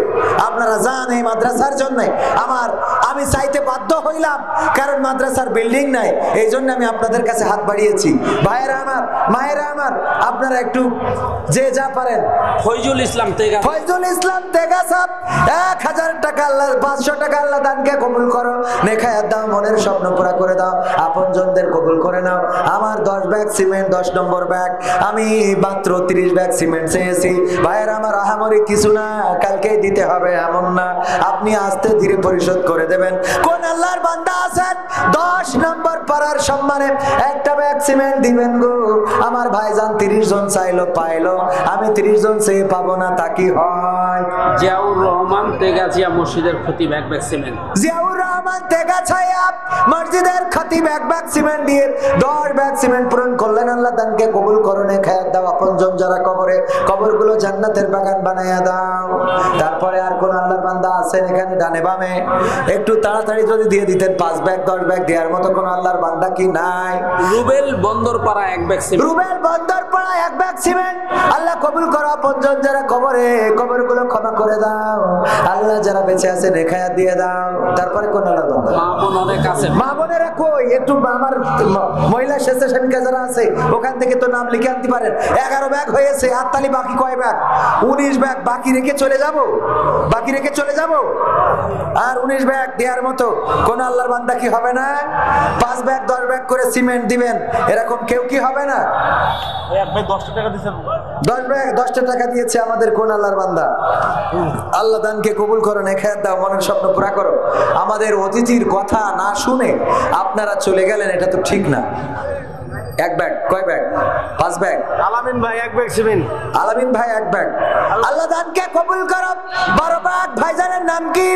আপনারা যান এই মাদ্রাসার জন্য। আমি চাইতে বাধ্য হইলাম, কারণ মাদ্রাসার বিল্ডিং নাই, এই জন্য আমি আপনাদের কাছে হাত বাড়িয়েছি। ভাইয়েরা আমার, মায়েরা আমার, আপনারা একটু যে যা পারেন। ফয়জুল ইসলাম তেগা সাহেব 1000 টাকা আল্লাহ, 500 টাকা আল্লাহ দানকে কবুল করো, নেখায়াত দাও, মনের স্বপ্ন পুরা করে দাও, আপনজনদের কবুল করে নাও। আমার 10 ব্যাগ সিমেন্ট, 10 নম্বর ব্যাগ, আমি মাত্র 30 ব্যাগ সিমেন্ট চেয়েছি। ভাইয়ের আমার, আহামরি কিছু না, কালকেই দিতে হবে এমন না, আপনি আস্তে ধীরে পরিশোধ করে দেবেন। কোন আল্লাহর বান্দা আছেন 10 নম্বর পাড়ার সম্মানে একটা ব্যাগ সিমেন্ট দিবেন গো? আমার ভাইজান 30 জন চাইলো, পাইলো, আমি 30 জন চেয়ে পাবো না, তা কি হয়? জিয়াউর রহমান তেগাছিয়া মসজিদের খতিব 1 ব্যাগ সিমেন্ট। জিয়াউর রহমান তেগাছিয়া মসজিদের খতিব 1 ব্যাগ সিমেন্ট দিয়ে 10 ব্যাগ সিমেন্ট পূরণ করলেন। আল্লাহ দানকে কবুল করনে, খায়াত দাও, আপনজন যারা কবরে, কবরগুলো জান্নাতের বাগান বানায়া দাও। তারপরে আর কোন আল্লাহর বান্দা আছেন এখানে ডানে বামে? একটু তাড়াতাড়ি যদি দিয়ে দিতেন, 5 ব্যাগ 10 ব্যাগ দেওয়ার মতো কোন আল্লাহর বান্দা কি নাই? Rubel Bandarpara 1 bag cement. Rubel Bandarpara 1 bag cement. Allah কবুল করো, আপনজন যারা কবরে, কবরগুলো ক্ষমা করে দাও। আল্লাহ যারা বেঁচে আছে নেখায়াত দিয়ে দাও। তারপরে কোন আল্লাহর বান্দা? মা বোন অনেক আছে। মা বোনেরা কই? একটু আমার মহিলা স্বেচ্ছাসেবিকা যারা আছে ওখান থেকে তো নাম লিখে আনতে পারেন। 11 ব্যাগ হয়েছে, আত্তালি বাকি কয় ব্যাগ? 19 ব্যাগ। বাকি রেখে চলে যাব? আর 19 ব্যাগ দেওয়ার মতো কোন আল্লাহর বান্দা কি হবে না? 5 ব্যাগ 10 ব্যাগ করে সিমেন্ট দিবেন, এরকম কেউ কি হবে না? 1 ব্যাগ 10 টাকা দিয়েছেন। 10 ব্যাগ 10 টাকা দিয়েছে আমাদের কোন আল্লাহর বান্দা? আল্লাহ দানকে কবুল করো, নেখায়াত দাও, মনের স্বপ্ন পুরা করো। আমাদের অতিথির কথা না শুনে আপনারা চলে গেলেন, এটা তো ঠিক না। 1 ব্যাগ কয় ব্যাগ? 5 ব্যাগ। আলামিন ভাই 1 ব্যাগ সিমেন্ট। আলামিন ভাই 1 ব্যাগ। আল্লাহ দানকে কবুল করো। 12 ব্যাগ। ভাইজানের নাম কি?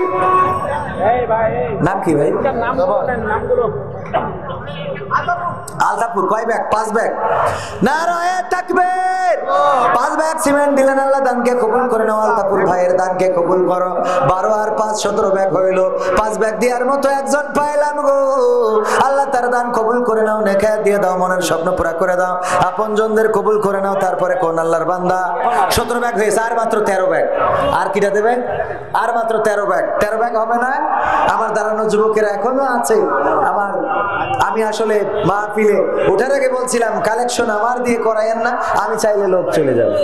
নাম কি ভাই? নামগুলো আলতাপুর কয় ব্যাগ? 5 ব্যাগ। নারায়ে তাকবীর। 5 ব্যাগ সিমেন্ট দিলেন, আল্লাহ দানকে কবুল করে নাও। আলতাপুর ভাইয়ের দানকে কবুল করো। 12 আর 5 17 ব্যাগ হইল। 5 ব্যাগ দেওয়ার মতো একজন পাইলাম গো। আল্লাহ তার দান কবুল করে নাও, নেখায়াত দিয়ে দাও, মনের স্বপ্ন পুরা করে দাও, আপনজনদের কবুল করে নাও। তারপরে কোন আল্লাহর বান্দা? 17 ব্যাগ হয়েছে, আর মাত্র 13 ব্যাগ। আর কিটা দেবেন? আর মাত্র 13 ব্যাগ। 13 ব্যাগ হবে না? আমার দাঁড়ানো যুবকেরা এখনো আছে। আমি আসলে মাহফিলে ওঠার আগে বলছিলাম, কালেকশন আমার দিয়ে করায়েন না, আমি চাইলে লোক চলে যাবে।